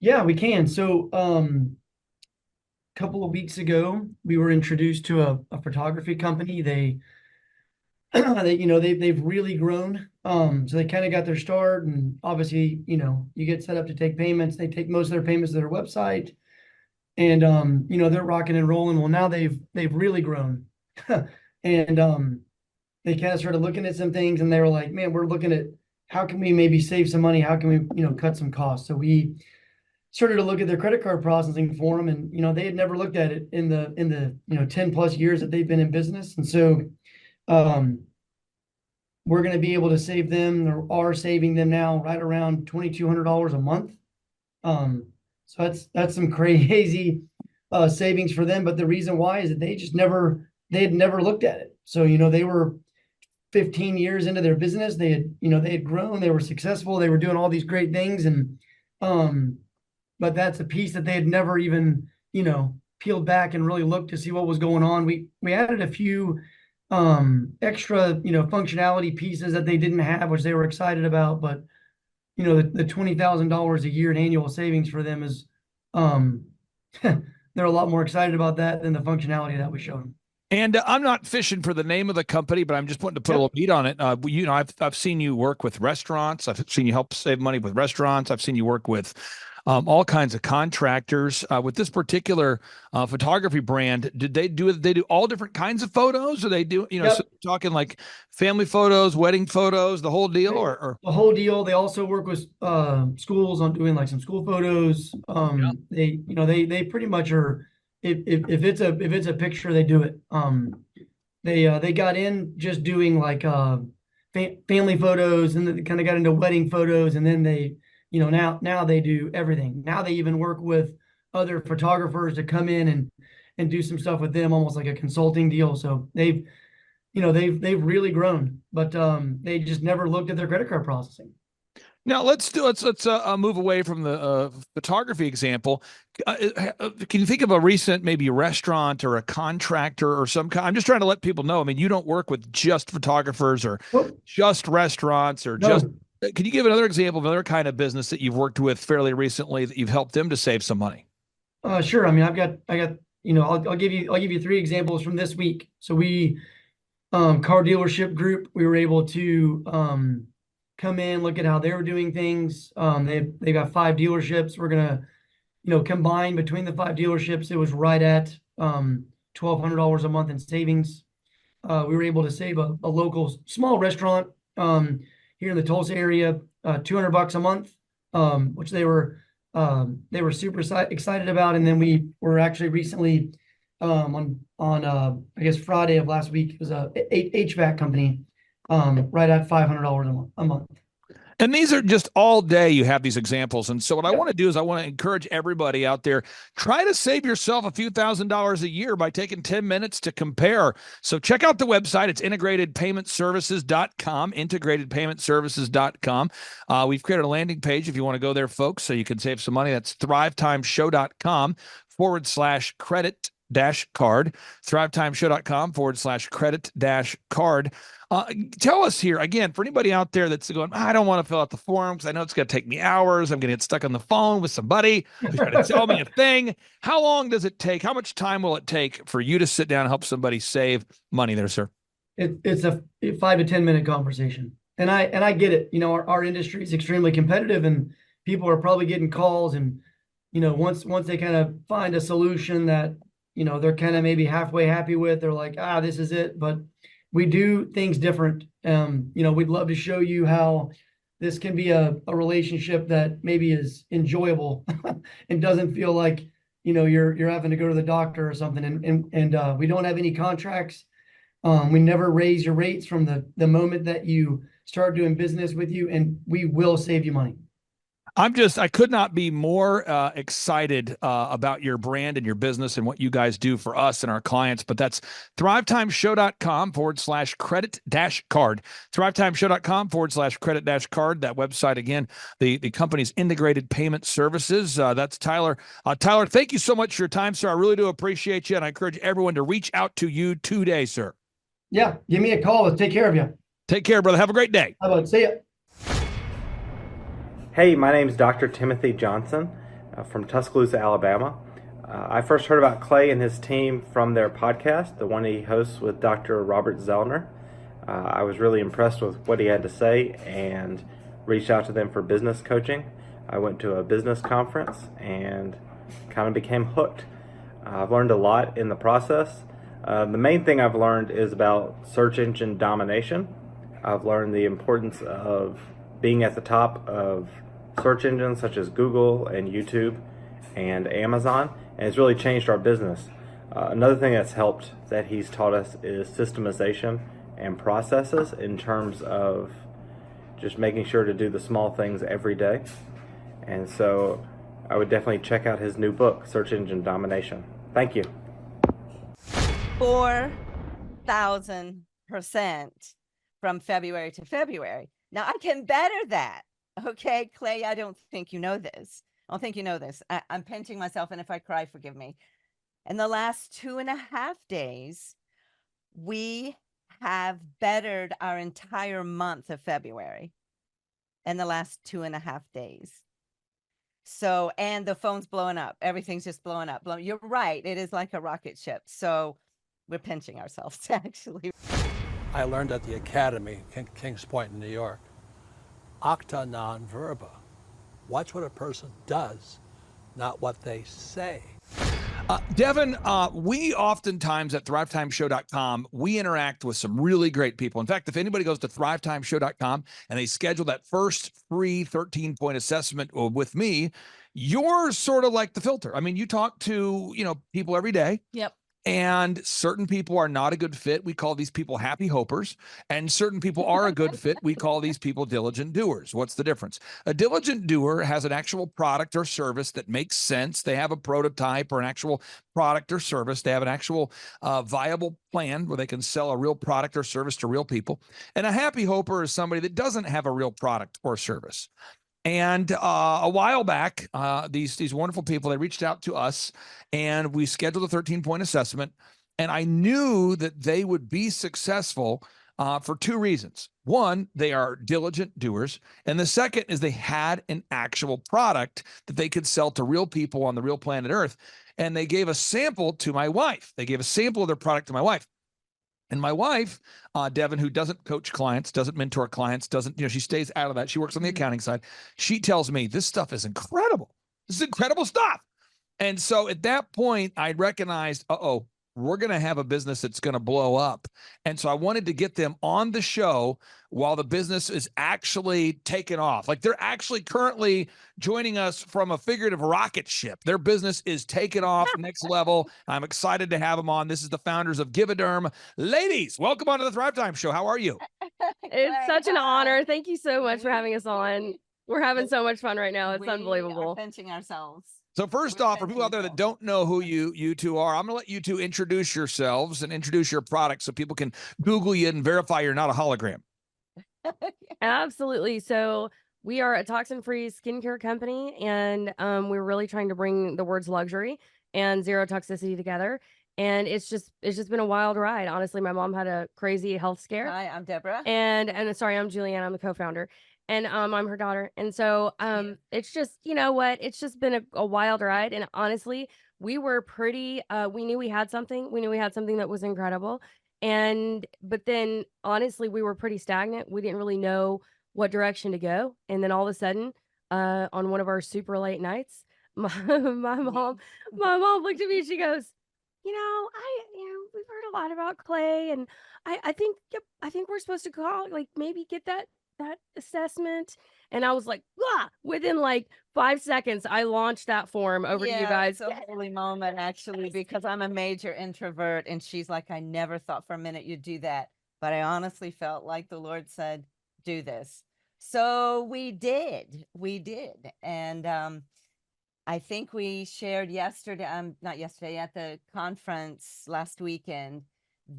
yeah, we can. So a couple of weeks ago, we were introduced to a photography company. They've really grown. So they kind of got their start, and obviously, you get set up to take payments. They take most of their payments to their website, and they're rocking and rolling. Well, now they've really grown, and they kind of started looking at some things, and they were like, "Man, we're looking at how can we maybe save some money? How can we cut some costs?" So we started to look at their credit card processing for them, and they had never looked at it in the 10 plus years that they've been in business, and so we're going to be able to save them, or are saving them now, right around $2,200 a month. So that's some crazy savings for them. But the reason why is that they had never looked at it. So they were 15 years into their business. They had grown. They were successful. They were doing all these great things, and but that's a piece that they had never even peeled back and really looked to see what was going on. We added a few extra functionality pieces that they didn't have, which they were excited about. But the $20,000 a year in annual savings for them is they're a lot more excited about that than the functionality that we showed them. And I'm not fishing for the name of the company, but I'm just wanting to put a little meat on it. I've seen you work with restaurants. I've seen you help save money with restaurants. I've seen you work with all kinds of contractors. With this particular photography brand, did they do all different kinds of photos? Or they do, so talking like family photos, wedding photos, the whole deal, or the whole deal. They also work with schools on doing like some school photos. They pretty much are. If it's a picture, they do it. They got in just doing like family photos, and then they kind of got into wedding photos, and then they now they do everything. Now they even work with other photographers to come in and do some stuff with them, almost like a consulting deal. So they've really grown, but they just never looked at their credit card processing. Now let's move away from the photography example. Can you think of a recent maybe restaurant or a contractor or some kind? I'm just trying to let people know. I mean, you don't work with just photographers or just restaurants or just. Can you give another example of another kind of business that you've worked with fairly recently that you've helped them to save some money? Sure. I mean, I'll give you 3 examples from this week. So we, car dealership group, we were able to come in, look at how they were doing things. They got 5 dealerships. We're gonna, combine between the 5 dealerships. It was right at $1,200 a month in savings. We were able to save a local small restaurant here in the Tulsa area $200 a month, which they were super excited about. And then we were actually recently on I guess Friday of last week, it was a HVAC company right at $500 a month. And these are just all day you have these examples. And so what I want to do is I want to encourage everybody out there, try to save yourself a few $1,000s a year by taking 10 minutes to compare. So check out the website. It's integratedpaymentservices.com, integratedpaymentservices.com. We've created a landing page if you want to go there, folks, so you can save some money. That's thrivetimeshow.com/credit card, thrivetimeshow.com/credit-card. Tell us here again, for anybody out there that's going, I don't want to fill out the form because I know it's going to take me hours. I'm going to get stuck on the phone with somebody who's trying to tell me a thing. How long does it take? How much time will it take for you to sit down and help somebody save money there, sir? It's a 5 to 10 minute conversation. And I get it. Our industry is extremely competitive, and people are probably getting calls, and once they kind of find a solution that they're kind of maybe halfway happy with, they're like, this is it. But we do things different. We'd love to show you how this can be a relationship that maybe is enjoyable and doesn't feel like, you're having to go to the doctor or something, and we don't have any contracts. We never raise your rates from the moment that you start doing business with you, and we will save you money. I could not be more excited about your brand and your business and what you guys do for us and our clients. But that's thrivetimeshow.com/credit-card. Thrivetimeshow.com/credit-card. That website, again, the company's integrated payment services. That's Tyler. Tyler, thank you so much for your time, sir. I really do appreciate you. And I encourage everyone to reach out to you today, sir. Yeah. Give me a call. Let's take care of you. Take care, brother. Have a great day. How about see ya? Hey, my name is Dr. Timothy Johnson from Tuscaloosa, Alabama. I first heard about Clay and his team from their podcast, the one he hosts with Dr. Robert Zellner. I was really impressed with what he had to say and reached out to them for business coaching. I went to a business conference and kind of became hooked. I've learned a lot in the process. The main thing I've learned is about search engine domination. I've learned the importance of being at the top of search engines such as Google and YouTube and Amazon, and it's really changed our business. Another thing that's helped that he's taught us is systemization and processes in terms of just making sure to do the small things every day. And so I would definitely check out his new book, Search Engine Domination. Thank you. 4,000% from February to February. Now I can better that. Okay, Clay, I don't think you know this. I don't think you know this. I'm pinching myself, and if I cry, forgive me. In the last 2.5 days, we have bettered our entire month of February in the last 2.5 days. So, and the phone's blowing up. Everything's just blowing up. You're right. It is like a rocket ship. So we're pinching ourselves, actually. I learned at the Academy, Kings Point in New York. Acta non verba. Watch what a person does, not what they say. Devin, we oftentimes at thrivetimeshow.com, we interact with some really great people. In fact, if anybody goes to thrivetimeshow.com and they schedule that first free 13-point assessment with me, you're sort of like the filter. I mean, you talk to, people every day. Yep. And certain people are not a good fit. We call these people happy hopers. And certain people are a good fit. We call these people diligent doers. What's the difference? A diligent doer has an actual product or service that makes sense. They have a prototype or an actual product or service. They have an actual viable plan where they can sell a real product or service to real people. And a happy hoper is somebody that doesn't have a real product or service. And a while back, these wonderful people, they reached out to us and we scheduled a 13-point assessment. And I knew that they would be successful for two reasons. One, they are diligent doers. And the second is they had an actual product that they could sell to real people on the real planet Earth. And they gave a sample to my wife. They gave a sample of their product to my wife. And my wife, Devin, who doesn't coach clients, doesn't mentor clients, she stays out of that. She works on the accounting side. She tells me this stuff is incredible. This is incredible stuff. And so at that point, I recognized, we're going to have a business that's going to blow up. And so I wanted to get them on the show while the business is actually taking off. Like they're actually currently joining us from a figurative rocket ship. Their business is taking off next level. I'm excited to have them on. This is the founders of Givaderm. Ladies, welcome on to the Thrive Time Show. How are you? It's such an honor. Thank you so much for having us on. We're having so much fun right now. It's unbelievable. We are pinching ourselves. So first off, for people out there that don't know who you two are, I'm going to let you two introduce yourselves and introduce your product so people can Google you and verify you're not a hologram. Absolutely. So we are a toxin-free skincare company, and we're really trying to bring the words luxury and zero toxicity together. And it's just been a wild ride. Honestly, my mom had a crazy health scare. Hi, I'm Deborah. And sorry, I'm Julianne. I'm the co-founder. And I'm her daughter. And so it's just, it's just been a wild ride. And honestly, we were pretty we knew we had something. We knew we had something that was incredible. But then honestly, we were pretty stagnant. We didn't really know what direction to go. And then all of a sudden, on one of our super late nights, my mom looked at me and she goes, we've heard a lot about Clay, and I think we're supposed to call, maybe get that that assessment? And I was like, ah, within like 5 seconds, I launched that form over to you guys. It's a holy moment actually, because I'm a major introvert, and she's like, I never thought for a minute you'd do that. But I honestly felt like the Lord said, do this. So we did. And I think we shared yesterday, not yesterday, at the conference last weekend,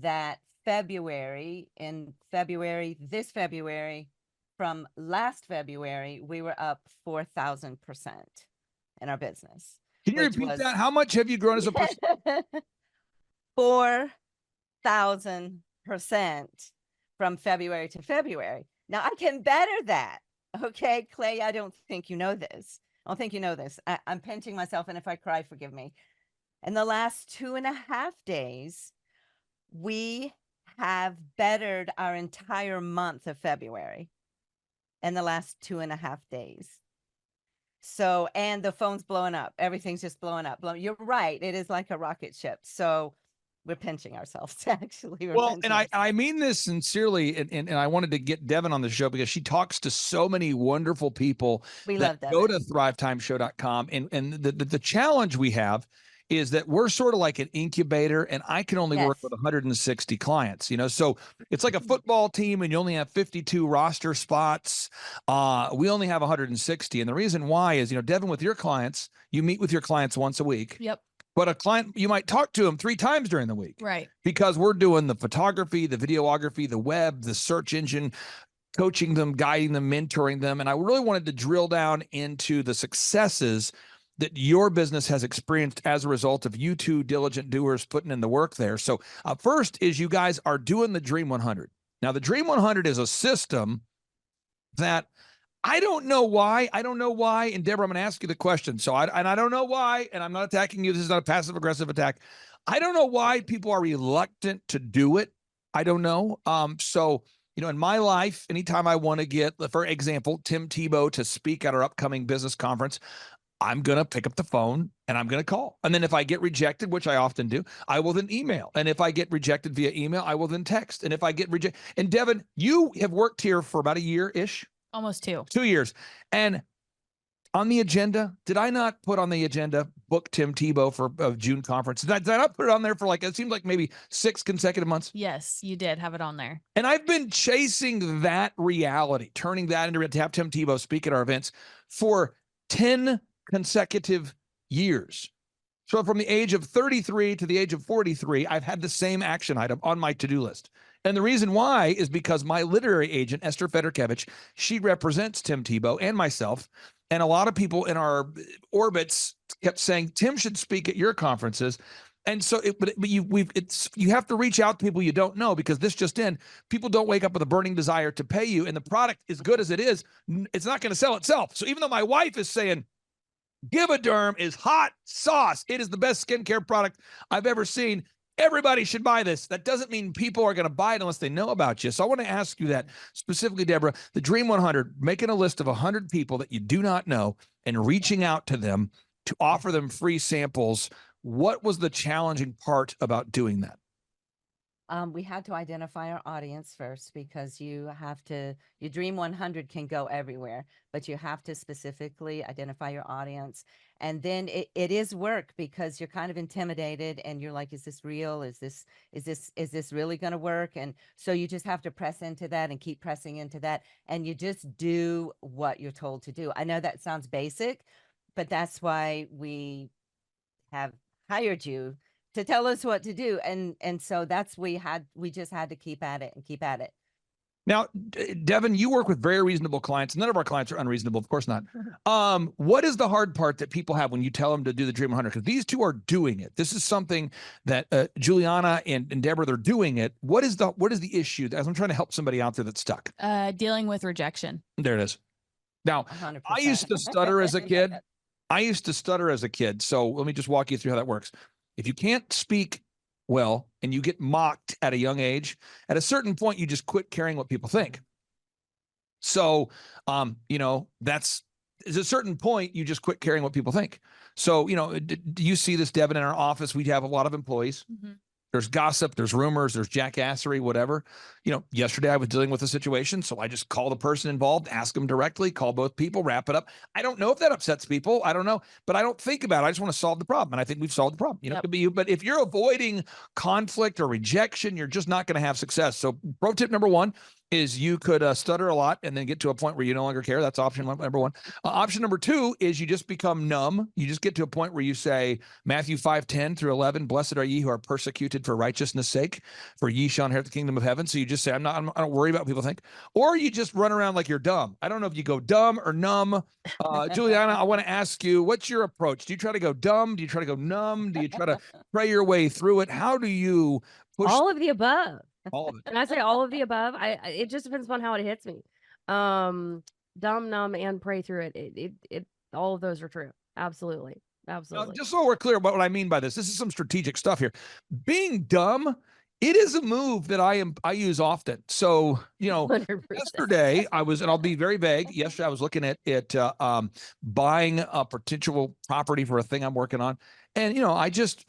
that this February, from last February, we were up 4,000% in our business. Can you repeat that? How much have you grown as a person? 4,000% from February to February. Now I can better that. Okay, Clay, I don't think you know this. I'm pinching myself, and if I cry, forgive me. In the last 2.5 days, we have bettered our entire month of February in the last 2.5 days. So, and the phone's blowing up. Everything's just blowing up. You're right. It is like a rocket ship. So we're pinching ourselves, actually. Well, and I mean this sincerely, and I wanted to get Devin on the show because she talks to so many wonderful people We that love go Devin. to thrivetimeshow.com. And the challenge we have is that we're sort of like an incubator, and I can only work with 160 clients, so it's like a football team and you only have 52 roster spots. We only have 160. And the reason why is, Devin, with your clients, you meet with your clients once a week. Yep. But a client, you might talk to them 3 times during the week. Right. Because we're doing the photography, the videography, the web, the search engine, coaching them, guiding them, mentoring them. And I really wanted to drill down into the successes that your business has experienced as a result of you two diligent doers putting in the work there. So first is you guys are doing the Dream 100. Now, the Dream 100 is a system that I don't know why. And Deborah, I'm going to ask you the question. So I don't know why, and I'm not attacking you. This is not a passive aggressive attack. I don't know why people are reluctant to do it. I don't know. So, in my life, anytime I want to get, for example, Tim Tebow to speak at our upcoming business conference, I'm going to pick up the phone and I'm going to call. And then if I get rejected, which I often do, I will then email. And if I get rejected via email, I will then text. And if I get rejected, and Devin, you have worked here for about a year-ish. Almost 2. 2 years. And on the agenda, did I not put on the agenda, book Tim Tebow for a June conference? Did I not put it on there for it seemed like maybe 6 consecutive months? Yes, you did have it on there. And I've been chasing that reality, turning that into to have Tim Tebow speak at our events for 10 consecutive years. So from the age of 33 to the age of 43, I've had the same action item on my to-do list. And the reason why is because my literary agent, Esther Federkevich, she represents Tim Tebow and myself. And a lot of people in our orbits kept saying, Tim should speak at your conferences. And so, you have to reach out to people you don't know, because this just in, people don't wake up with a burning desire to pay you. And the product, as good as it is, it's not going to sell itself. So even though my wife is saying, Givaderm is hot sauce, it is the best skincare product I've ever seen, everybody should buy this, that doesn't mean people are going to buy it unless they know about you. So I want to ask you that specifically, Deborah, the Dream 100, making a list of 100 people that you do not know and reaching out to them to offer them free samples. What was the challenging part about doing that? We had to identify our audience first, because your Dream 100 can go everywhere, but you have to specifically identify your audience. And then it is work, because you're kind of intimidated and you're like, is this real? Is this really going to work? And so you just have to press into that and keep pressing into that. And you just do what you're told to do. I know that sounds basic, but that's why we have hired you to tell us what to do. And so we just had to keep at it. Now, Devin, you work with very reasonable clients. None of our clients are unreasonable. Of course not. What is the hard part that people have when you tell them to do the Dream 100? Because these two are doing it. This is something that Juliana and Deborah, they're doing it. What is the issue? As I'm trying to help somebody out there that's stuck. Dealing with rejection. There it is. Now, 100%. I used to stutter as a kid. So let me just walk you through how that works. If you can't speak well and you get mocked at a young age, at a certain point, you just quit caring what people think. So, that's at a certain point, you just quit caring what people think. So, do you see this, Devin, in our office? We have a lot of employees. Mm-hmm. There's gossip, there's rumors, there's jackassery, whatever. Yesterday I was dealing with a situation, so I just call the person involved, ask them directly, call both people, wrap it up. I don't know if that upsets people. I don't know, but I don't think about it. I just want to solve the problem. And I think we've solved the problem. It could be you, but if you're avoiding conflict or rejection, you're just not going to have success. So pro tip number one is you could stutter a lot and then get to a point where you no longer care. That's option number one. Option number two is you just become numb. You just get to a point where you say Matthew 5:10 through 11, blessed are ye who are persecuted for righteousness' sake, for ye shall inherit the kingdom of heaven. So you just say, I don't worry about what people think. Or you just run around like you're dumb. I don't know if you go dumb or numb. Juliana, I want to ask you, what's your approach? Do you try to go dumb? Do you try to go numb? Do you try to pray your way through it? How do you push? All of the above. All of it. And I say all of the above. It just depends upon how it hits me. Dumb, numb, and pray through it. It all of those are true. Absolutely. Absolutely. Just so we're clear about what I mean by this is some strategic stuff here. Being dumb, it is a move that I use often. So, 100%. yesterday I was, and I'll be very vague. Yesterday I was looking at buying a potential property for a thing I'm working on. And, I just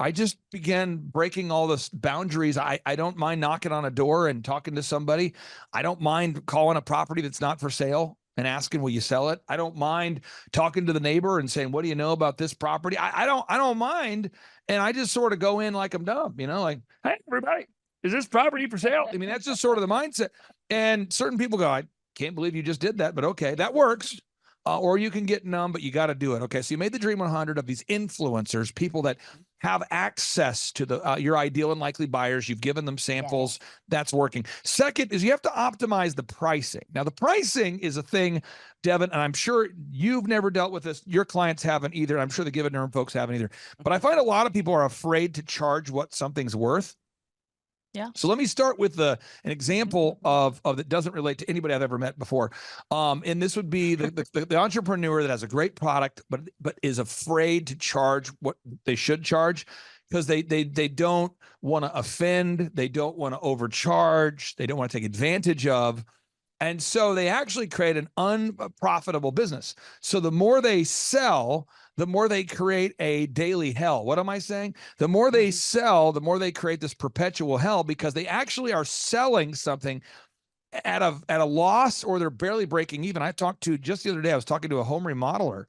began breaking all the boundaries. I don't mind knocking on a door and talking to somebody. I don't mind calling a property that's not for sale and asking, will you sell it? I don't mind talking to the neighbor and saying, what do you know about this property? I don't mind. And I just sort of go in like I'm dumb, like, hey, everybody, is this property for sale? I mean, that's just sort of the mindset. And certain people go, I can't believe you just did that, but okay, that works. Or you can get numb, but you got to do it. Okay, so you made the Dream 100 of these influencers, people that have access to the your ideal and likely buyers. You've given them samples. Yeah. That's working. Second is you have to optimize the pricing. Now, the pricing is a thing, Devin, and I'm sure you've never dealt with this. Your clients haven't either. I'm sure the Give It Nerve folks haven't either. But I find a lot of people are afraid to charge what something's worth. Yeah. So let me start with an example of that doesn't relate to anybody I've ever met before. And this would be the entrepreneur that has a great product, but is afraid to charge what they should charge because they don't want to offend. They don't want to overcharge. They don't want to take advantage of. And so they actually create an unprofitable business. So the more they sell, the more they create a daily hell. What am I saying? The more they sell, the more they create this perpetual hell because they actually are selling something at a loss or they're barely breaking even. I talked to just the other day, I was talking to a home remodeler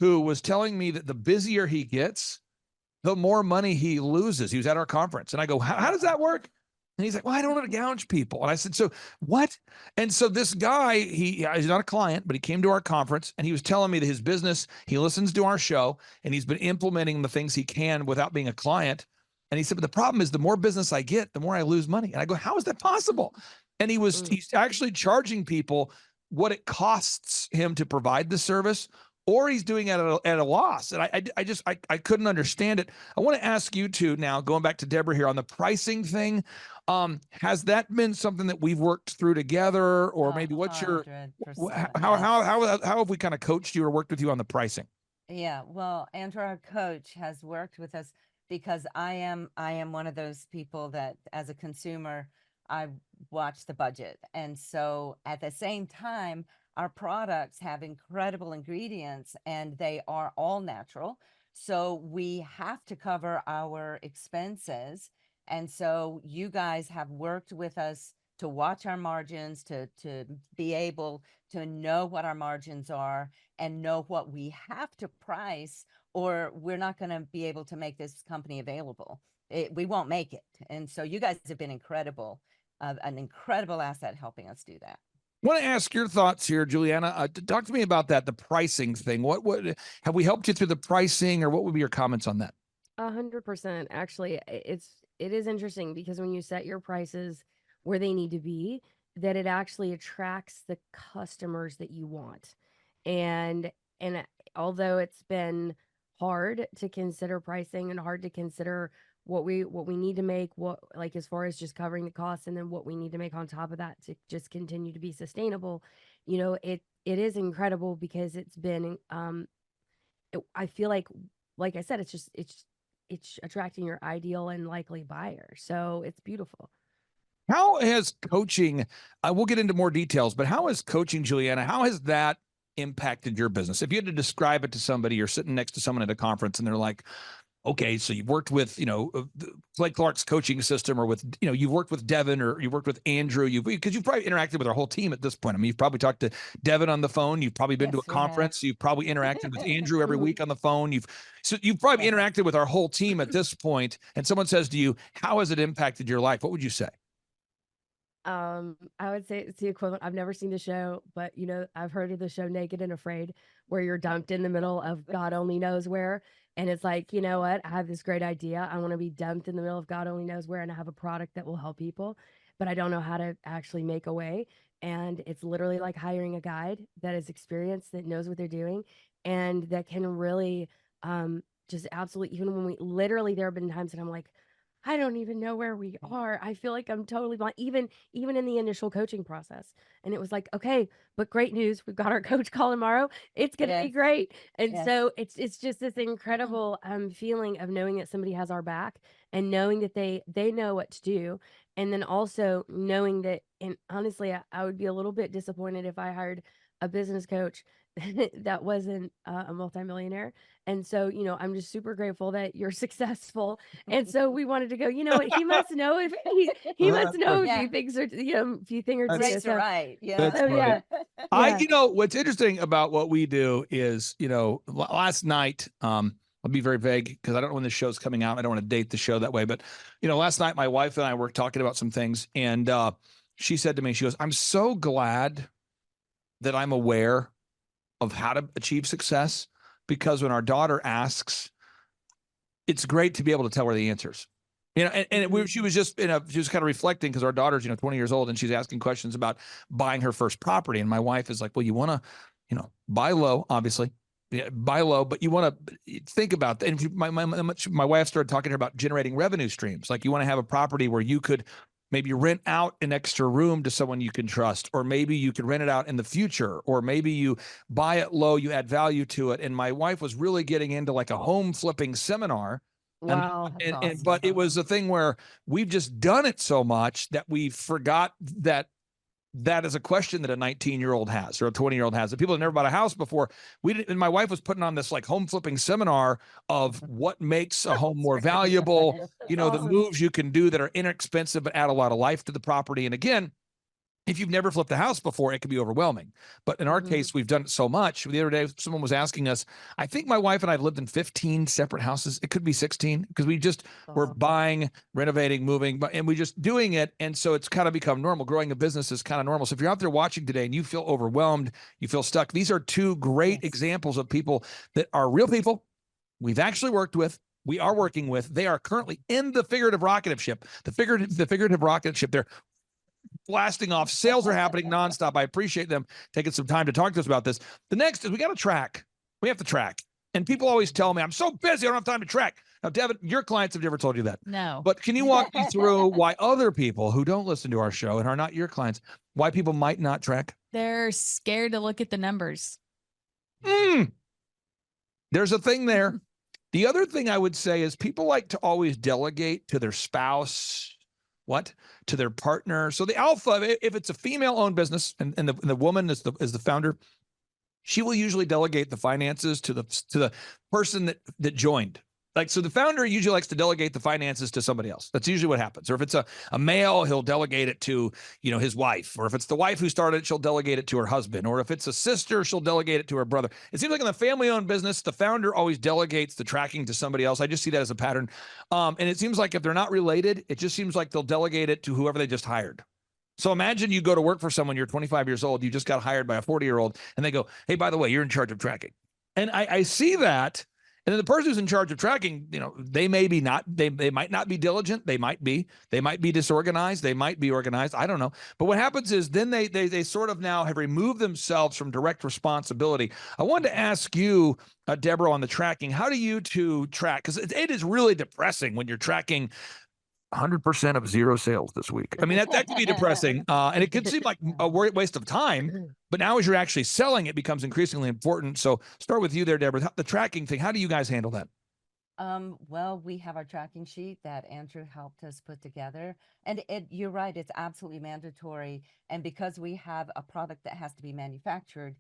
who was telling me that the busier he gets, the more money he loses. He was at our conference. And I go, how does that work? And he's like, well, I don't want to gouge people. And I said, so what? And so this guy, he's not a client, but he came to our conference and he was telling me that his business, he listens to our show and he's been implementing the things he can without being a client. And he said, but the problem is the more business I get, the more I lose money. And I go, how is that possible? And he's actually charging people what it costs him to provide the service, or he's doing it at a loss. And I couldn't understand it. I want to ask you two now, going back to Deborah here on the pricing thing. Has that been something that we've worked through together, or maybe what's your, how have we kind of coached you or worked with you on the pricing? Yeah, well, Andrew, our coach, has worked with us because I am one of those people that as a consumer, I watch the budget. And so at the same time, our products have incredible ingredients and they are all natural. So we have to cover our expenses. And so you guys have worked with us to watch our margins, to be able to know what our margins are and know what we have to price, or we're not going to be able to make this company available. We won't make it. And so you guys have been incredible, an incredible asset helping us do that. I want to ask your thoughts here, Juliana. Talk to me about that, the pricing thing. What have we helped you through the pricing, or what would be your comments on that? 100%. Actually, it is interesting because when you set your prices where they need to be, that it actually attracts the customers that you want. And although it's been hard to consider pricing and hard to consider what we need to make, like as far as just covering the costs, and then what we need to make on top of that to just continue to be sustainable, it is incredible because it's been I feel like I said, it's attracting your ideal and likely buyer. So it's beautiful. How has coaching, we'll get into more details, but how has coaching, Juliana, how has that impacted your business? If you had to describe it to somebody, you're sitting next to someone at a conference and they're like, okay, so you've worked with, Clay Clark's coaching system, or with, you've worked with Devin, or you worked with Andrew, because you've probably interacted with our whole team at this point. I mean, you've probably talked to Devin on the phone. You've probably been to a Yes, we have. conference. You've probably interacted with Andrew every week on the phone. You've probably Yes. interacted with our whole team at this point. And someone says to you, how has it impacted your life? What would you say? I would say it's the equivalent. I've never seen the show, but I've heard of the show Naked and Afraid, where you're dumped in the middle of God only knows where. And it's like, you know what? I have this great idea. I want to be dumped in the middle of God only knows where, and I have a product that will help people, but I don't know how to actually make a way. And it's literally like hiring a guide that is experienced, that knows what they're doing, and that can really just absolutely, even when there have been times that I'm like, I don't even know where we are. I feel like I'm totally blind, even in the initial coaching process. And it was like, okay, but great news. We've got our coach call tomorrow. It's going to be Yes. great. And Yes. so it's just this incredible feeling of knowing that somebody has our back, and knowing that they know what to do. And then also knowing that, and honestly, I would be a little bit disappointed if I hired a business coach that wasn't a multimillionaire. And so, I'm just super grateful that you're successful. And so we wanted to go, you know what, he must know if he must know a Yeah. few things, or a few thing or two. Rates So, are right. Yeah. That's so funny. yeah. What's interesting about what we do is, last night, I'll be very vague because I don't know when the show's coming out. I don't want to date the show that way, but last night my wife and I were talking about some things, and she said to me, she goes, I'm so glad that I'm aware of how to achieve success, because when our daughter asks, it's great to be able to tell her the answers. She was just kind of reflecting, because our daughter's 20 years old, and she's asking questions about buying her first property, and my wife is like, well, you want to buy low, obviously. Yeah, buy low, but you want to think about that. And my wife started talking to her about generating revenue streams. Like, you want to have a property where you could maybe rent out an extra room to someone you can trust, or maybe you could rent it out in the future, or maybe you buy it low, you add value to it. And my wife was really getting into like a home flipping seminar. Wow. But it was a thing where we've just done it so much that we forgot that is a question that a 19-year-old has, or a 20-year-old has, that people have never bought a house before. And my wife was putting on this like home flipping seminar of what makes a home more valuable, the moves you can do that are inexpensive but add a lot of life to the property. And again, if you've never flipped a house before, it can be overwhelming. But in our case, we've done it so much. The other day, someone was asking us, I think my wife and I have lived in 15 separate houses. It could be 16, because we just were buying, renovating, moving, and we just doing it. And so it's kind of become normal. Growing a business is kind of normal. So if you're out there watching today and you feel overwhelmed, you feel stuck, these are two great examples of people that are real people we've actually worked with. We are working with. They are currently in the figurative rocket ship. The figurative rocket ship. They're blasting off. Sales are happening nonstop. I appreciate them taking some time to talk to us about this. The next is we got to track. We have to track. And people always tell me, I'm so busy, I don't have time to track. Now, Devin, your clients have never told you that. No. But can you walk me through why other people who don't listen to our show and are not your clients, why people might not track? They're scared to look at the numbers. There's a thing there. The other thing I would say is people like to always delegate to their spouse, to their partner. So the alpha, if it's a female-owned business and the woman is the founder, she will usually delegate the finances to the person that joined. Like, so the founder usually likes to delegate the finances to somebody else. That's usually what happens. Or if it's a male, he'll delegate it to, his wife. Or if it's the wife who started it, she'll delegate it to her husband. Or if it's a sister, she'll delegate it to her brother. It seems like in the family-owned business, the founder always delegates the tracking to somebody else. I just see that as a pattern. And it seems like if they're not related, it just seems like they'll delegate it to whoever they just hired. So imagine you go to work for someone, you're 25 years old, you just got hired by a 40-year-old, and they go, hey, by the way, you're in charge of tracking. And I see that. And then the person who's in charge of tracking, they might not be diligent. They might be disorganized. They might be organized. I don't know. But what happens is then they sort of now have removed themselves from direct responsibility. I wanted to ask you, Deborah, on the tracking, how do you two track? Because it is really depressing when you're tracking 100% of zero sales this week. I mean, that could be depressing. And it could seem like a waste of time, but now as you're actually selling, it becomes increasingly important. So start with you there, Deborah, the tracking thing. How do you guys handle that? Well, we have our tracking sheet that Andrew helped us put together. And you're right, it's absolutely mandatory. And because we have a product that has to be manufactured,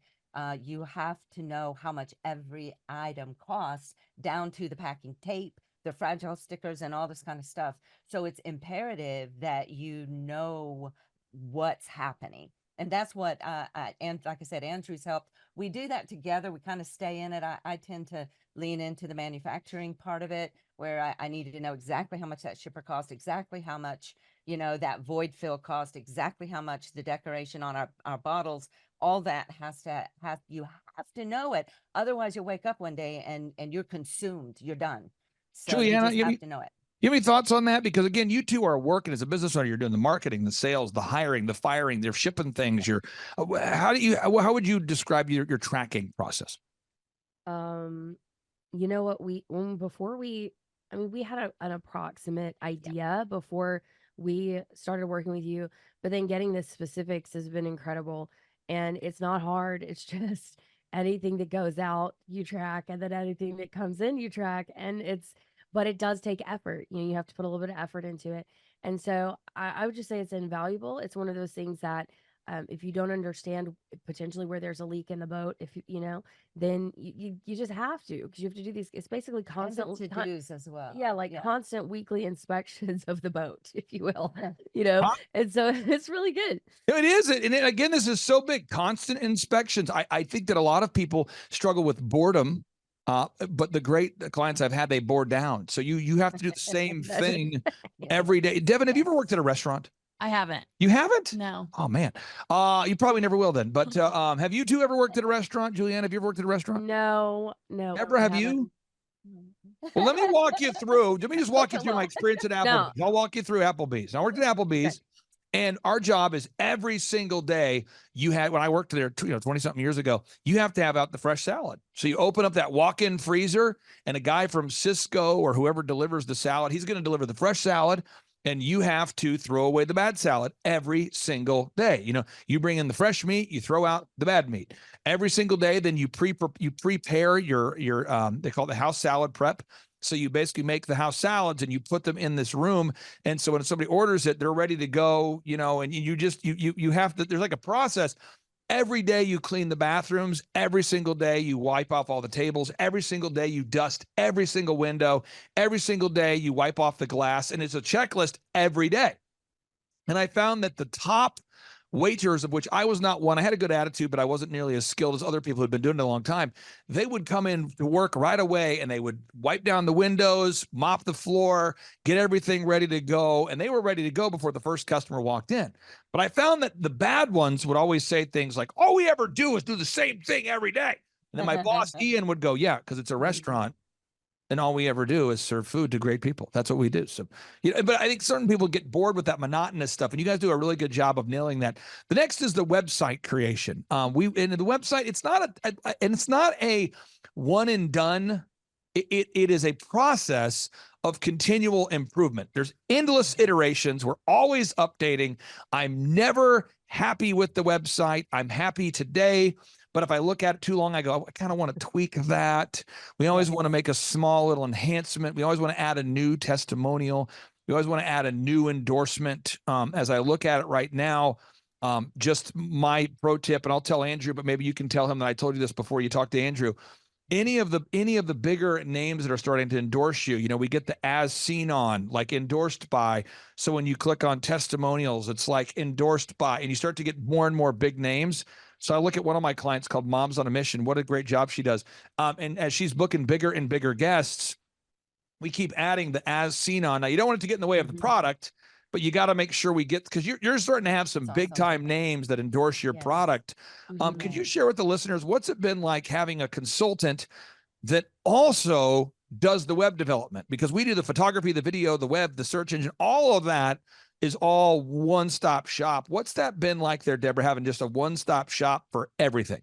you have to know how much every item costs, down to the packing tape, the fragile stickers and all this kind of stuff. So it's imperative that you know what's happening. And that's what, and like I said, Andrew's helped. We do that together. We kind of stay in it. I tend to lean into the manufacturing part of it, where I needed to know exactly how much that shipper cost, exactly how much, you know, that void fill cost, exactly how much the decoration on our bottles, all that you have to know it. Otherwise you'll wake up one day and you're consumed, you're done. So Juliana, you just have to know it. you have any thoughts on that? Because again, you two are working as a business owner. You're doing the marketing, the sales, the hiring, the firing, they're shipping things. How would you describe your tracking process? You know what, we had an approximate idea before we started working with you, but then getting the specifics has been incredible. And it's not hard. It's just anything that goes out, you track, and then anything that comes in, you track. But it does take effort. You know, you have to put a little bit of effort into it. And so I would just say it's invaluable. It's one of those things that if you don't understand potentially where there's a leak in the boat, if you know, then you just have to, because you have to do these. It's basically constant to-dos as well. Yeah, like constant weekly inspections of the boat, if you will. You know, and so it's really good. It is. And again, this is so big. Constant inspections. I think that a lot of people struggle with boredom. But the great clients I've had, they bore down. So you have to do the same thing every day. Devin, have you ever worked at a restaurant? I haven't. You haven't? No. Oh man. You probably never will then. But have you two ever worked at a restaurant? Julianne, have you ever worked at a restaurant? No. Deborah, have you? Well, let me walk you through. Let me just walk you through my experience at Applebee's. No. I'll walk you through Applebee's. I worked at Applebee's. And our job is every single day when I worked there, 20 something years ago, you have to have out the fresh salad. So you open up that walk-in freezer, and a guy from Cisco or whoever delivers the salad, he's going to deliver the fresh salad, and you have to throw away the bad salad every single day. You know, you bring in the fresh meat, you throw out the bad meat every single day. Then you prepare your they call it the house salad prep. So you basically make the house salads and you put them in this room. And so when somebody orders it, they're ready to go, you know, and you have to, there's like a process. Every day you clean the bathrooms. Every single day you wipe off all the tables. Every single day you dust every single window. Every single day you wipe off the glass. And it's a checklist every day. And I found that the top waiters, of which I was not one, I had a good attitude, but I wasn't nearly as skilled as other people who had been doing it a long time. They would come in to work right away and they would wipe down the windows, mop the floor, get everything ready to go. And they were ready to go before the first customer walked in. But I found that the bad ones would always say things like, all we ever do is do the same thing every day. And then my boss, Ian, would go, yeah, because it's a restaurant. And all we ever do is serve food to great people. That's what we do. So, you know, but I think certain people get bored with that monotonous stuff, and you guys do a really good job of nailing that. The next is the website creation. And the website, it's not a one and done. It is a process of continual improvement. There's endless iterations. We're always updating. I'm never happy with the website. I'm happy today. But if I look at it too long, I go, I kind of want to tweak that. We always want to make a small little enhancement. We always want to add a new testimonial. We always want to add a new endorsement. As I look at it right now, just my pro tip, and I'll tell Andrew, but maybe you can tell him that I told you this before you talk to Andrew. Any of the bigger names that are starting to endorse you, you know, we get the as seen on, like endorsed by. So when you click on testimonials, it's like endorsed by, and you start to get more and more big names. So I look at one of my clients called Moms on a Mission. What a great job she does. And as she's booking bigger and bigger guests, we keep adding the as seen on. Now, you don't want it to get in the way of the product, but you got to make sure we get, because you're starting to have some big time names that endorse your product. Could you share with the listeners, what's it been like having a consultant that also does the web development? Because we do the photography, the video, the web, the search engine, all of that is all one-stop shop. What's that been like there, Deborah, having just a one-stop shop for everything?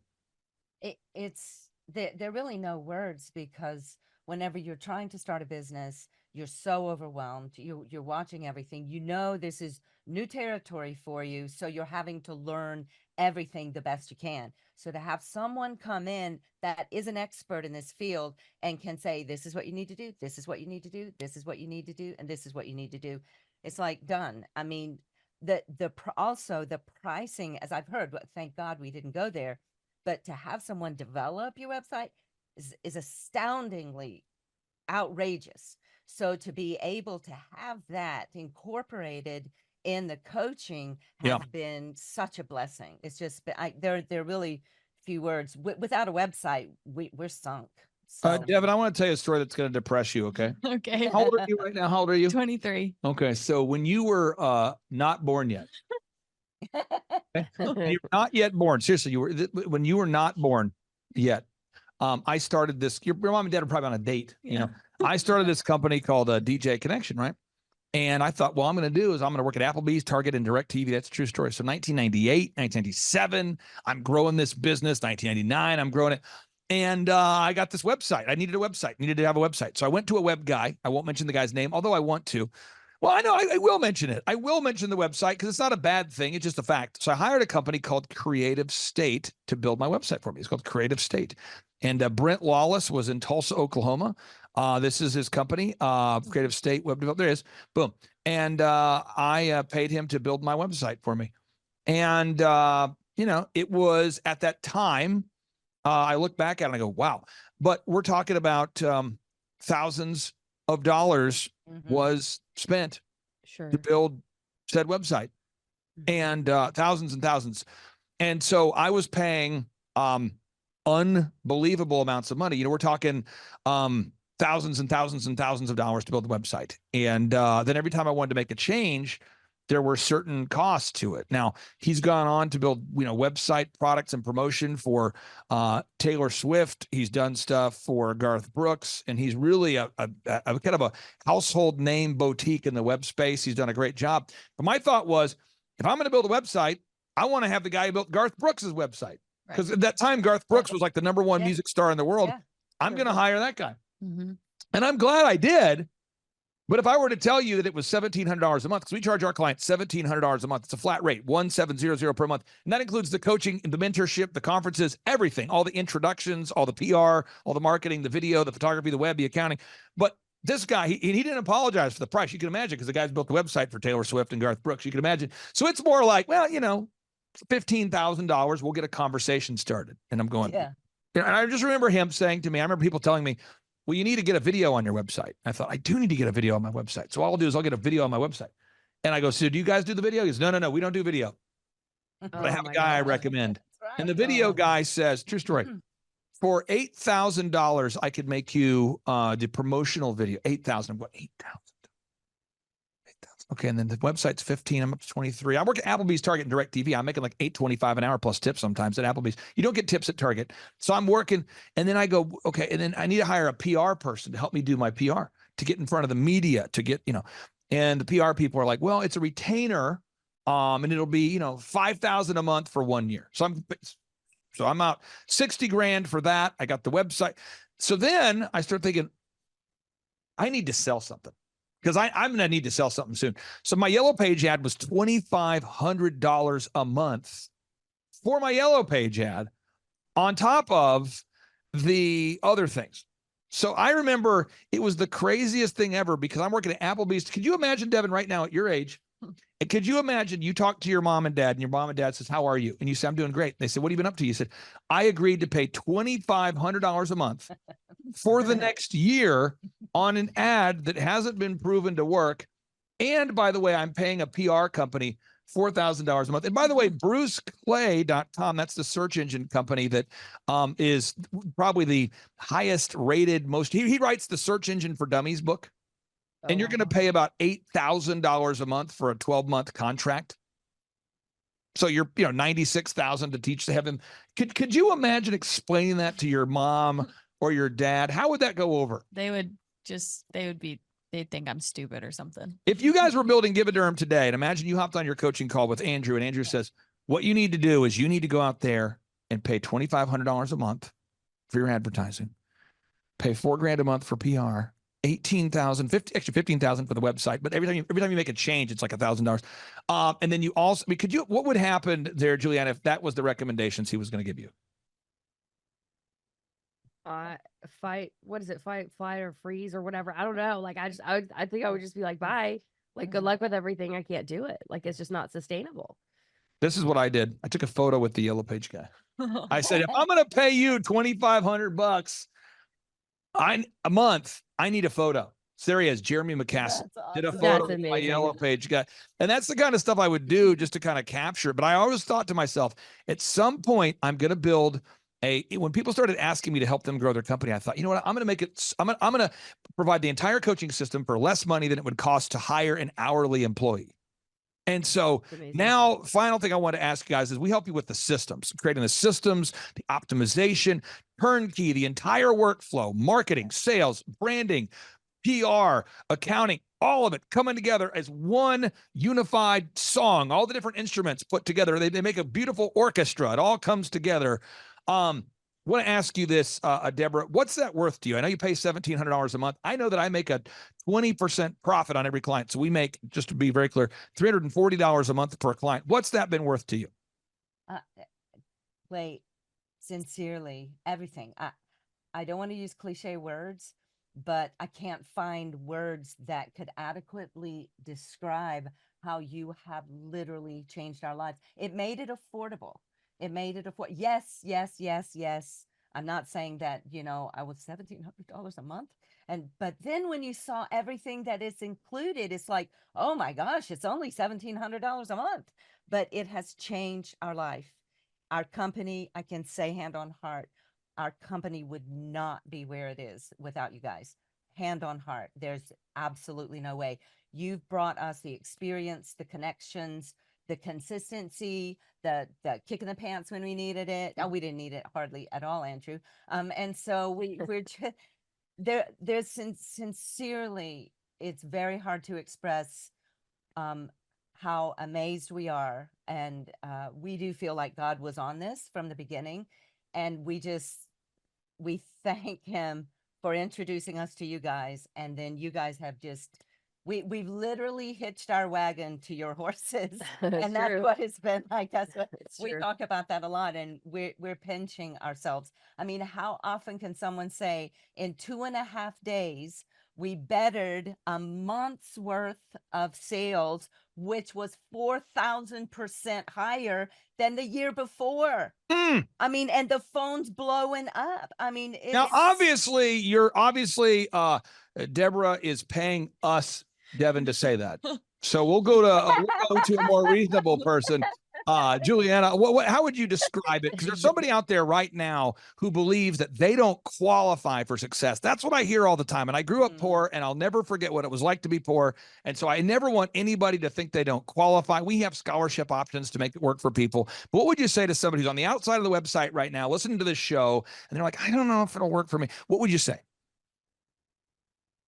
There are really no words, because whenever you're trying to start a business, you're so overwhelmed. You're watching everything. You know this is new territory for you, so you're having to learn everything the best you can. So to have someone come in that is an expert in this field and can say, this is what you need to do, this is what you need to do, this is what you need to do, and this is what you need to do. It's like done. I mean, also the pricing, as I've heard, but thank God we didn't go there, but to have someone develop your website is astoundingly outrageous. So to be able to have that incorporated in the coaching has been such a blessing. It's just been, there are really few words. Without a website, we're sunk. So Devin, I want to tell you a story that's going to depress you. Okay. Okay. How old are you right now? How old are you? 23. Okay. So when you were not born yet, you're not yet born. Seriously, you were when you were not born yet. I started this. Your mom and dad are probably on a date. You know, I started this company called DJ Connection, right? And I thought, well, I'm going to do is I'm going to work at Applebee's, Target, and DirecTV. That's a true story. So 1998, 1997, I'm growing this business. 1999, I'm growing it. And I got this website. I needed a website, needed to have a website. So I went to a web guy. I won't mention the guy's name, although I want to. Well, I know I will mention it. I will mention the website because it's not a bad thing. It's just a fact. So I hired a company called Creative State to build my website for me. It's called Creative State. And Brent Lawless was in Tulsa, Oklahoma. This is his company, Creative State Web Development. There it is. Boom. And I paid him to build my website for me. And, it was at that time, I look back at it and I go, wow. But we're talking about thousands of dollars was spent to build said website, and thousands and thousands. And so I was paying unbelievable amounts of money. We're talking thousands and thousands and thousands of dollars to build the website. And then every time I wanted to make a change, there were certain costs to it. Now, he's gone on to build, website products and promotion for Taylor Swift. He's done stuff for Garth Brooks, and he's really a kind of a household name boutique in the web space. He's done a great job. But my thought was, if I'm going to build a website, I want to have the guy who built Garth Brooks's website. Because at that time, Garth Brooks was like the #1 music star in the world. I'm going to hire that guy. And I'm glad I did. But if I were to tell you that it was $1,700 a month, because we charge our clients $1,700 a month, it's a flat rate, $1,700 per month. And that includes the coaching, the mentorship, the conferences, everything, all the introductions, all the PR, all the marketing, the video, the photography, the web, the accounting. But this guy, he didn't apologize for the price. You can imagine, because the guy's built the website for Taylor Swift and Garth Brooks. You can imagine. So it's more like, well, $15,000, we'll get a conversation started. And I'm going, and I just remember him saying to me, I remember people telling me, well, you need to get a video on your website. I thought, I do need to get a video on my website. So all I'll do is I'll get a video on my website. And I go, so do you guys do the video? He goes, no, we don't do video. But I have a guy I recommend. And the video guy says, true story, for $8,000, I could make you the promotional video. $8,000. I'm going, $8,000. Okay, and then the website's 15. I'm up to 23. I work at Applebee's, Target, and DirecTV. I'm making like $8.25 an hour plus tips sometimes at Applebee's. You don't get tips at Target. So I'm working, and then I go, okay, and then I need to hire a PR person to help me do my PR, to get in front of the media, to get, and the PR people are like, well, it's a retainer, and it'll be, $5,000 a month for 1 year. So I'm out $60,000 for that. I got the website. So then I start thinking, I need to sell something. Because I'm going to need to sell something soon. So my Yellow Page ad was $2,500 a month for my Yellow Page ad on top of the other things. So I remember it was the craziest thing ever, because I'm working at Applebee's. Could you imagine, Devin, right now at your age, could you imagine you talk to your mom and dad, and your mom and dad says, how are you? And you say, I'm doing great. They said, what have you been up to? You said, I agreed to pay $2,500 a month for the next year on an ad that hasn't been proven to work. And by the way, I'm paying a PR company $4,000 a month. And by the way, BruceClay.com, that's the search engine company that is probably the highest rated, he writes the Search Engine for Dummies book. And you're going to pay about $8,000 a month for a 12-month contract. So you're, $96,000 to teach to have him. Could you imagine explaining that to your mom or your dad? How would that go over? They'd think I'm stupid or something. If you guys were building Give a Durham today, and imagine you hopped on your coaching call with Andrew, and Andrew says, what you need to do is you need to go out there and pay $2,500 a month for your advertising, pay $4,000 a month for PR, extra 15,000 for the website. But every time you make a change, it's like $1,000. And then you also, what would happen there, Juliana, if that was the recommendations he was going to give you? Fight or freeze or whatever. I don't know. Like, I think I would just be like, bye. Like, good luck with everything. I can't do it. Like, it's just not sustainable. This is what I did. I took a photo with the Yellow Page guy. I said, if I'm going to pay you $2,500, A month, I need a photo. So there he is, Jeremy McCaslin. That's Did a awesome. photo That's with my amazing. Yellow Page guy. And that's the kind of stuff I would do just to kind of capture it. But I always thought to myself, at some point, I'm going to build when people started asking me to help them grow their company, I thought, you know what, I'm going to make it, I'm going to provide the entire coaching system for less money than it would cost to hire an hourly employee. And so now, final thing I want to ask you guys is we help you with the systems, creating the systems, the optimization, turnkey, the entire workflow, marketing, sales, branding, PR, accounting, all of it coming together as one unified song, all the different instruments put together. They make a beautiful orchestra. It all comes together. I want to ask you this, Deborah, what's that worth to you? I know you pay $1,700 a month. I know that I make a 20% profit on every client. So we make, just to be very clear, $340 a month per client. What's that been worth to you? Wait, sincerely, everything. I don't want to use cliche words, but I can't find words that could adequately describe how you have literally changed our lives. It made it affordable. It made it affordable. Yes, yes, yes, yes. I'm not saying that, you know, I was $1,700 a month. But then when you saw everything that is included, it's like, oh my gosh, it's only $1,700 a month. But it has changed our life. Our company, I can say hand on heart, our company would not be where it is without you guys. Hand on heart. There's absolutely no way. You've brought us the experience, the connections, the consistency, the kick in the pants when we needed it. Oh, we didn't need it hardly at all, Andrew. And so we're just there's sincerely, it's very hard to express how amazed we are. And we do feel like God was on this from the beginning. And we thank him for introducing us to you guys. And then you guys have just, we've literally hitched our wagon to your horses. And that's what it's been like. That's what we talk about that a lot. And we're pinching ourselves. I mean, how often can someone say in 2.5 days, we bettered a month's worth of sales, which was 4,000% higher than the year before. I mean, and the phone's blowing up. I mean, now obviously Deborah is paying us, Devin, to say that. So we'll go to a more reasonable person. Juliana, how would you describe it? Because there's somebody out there right now who believes that they don't qualify for success. That's what I hear all the time. And I grew up poor, and I'll never forget what it was like to be poor. And so I never want anybody to think they don't qualify. We have scholarship options to make it work for people. But what would you say to somebody who's on the outside of the website right now, listening to this show, and they're like, I don't know if it'll work for me? What would you say?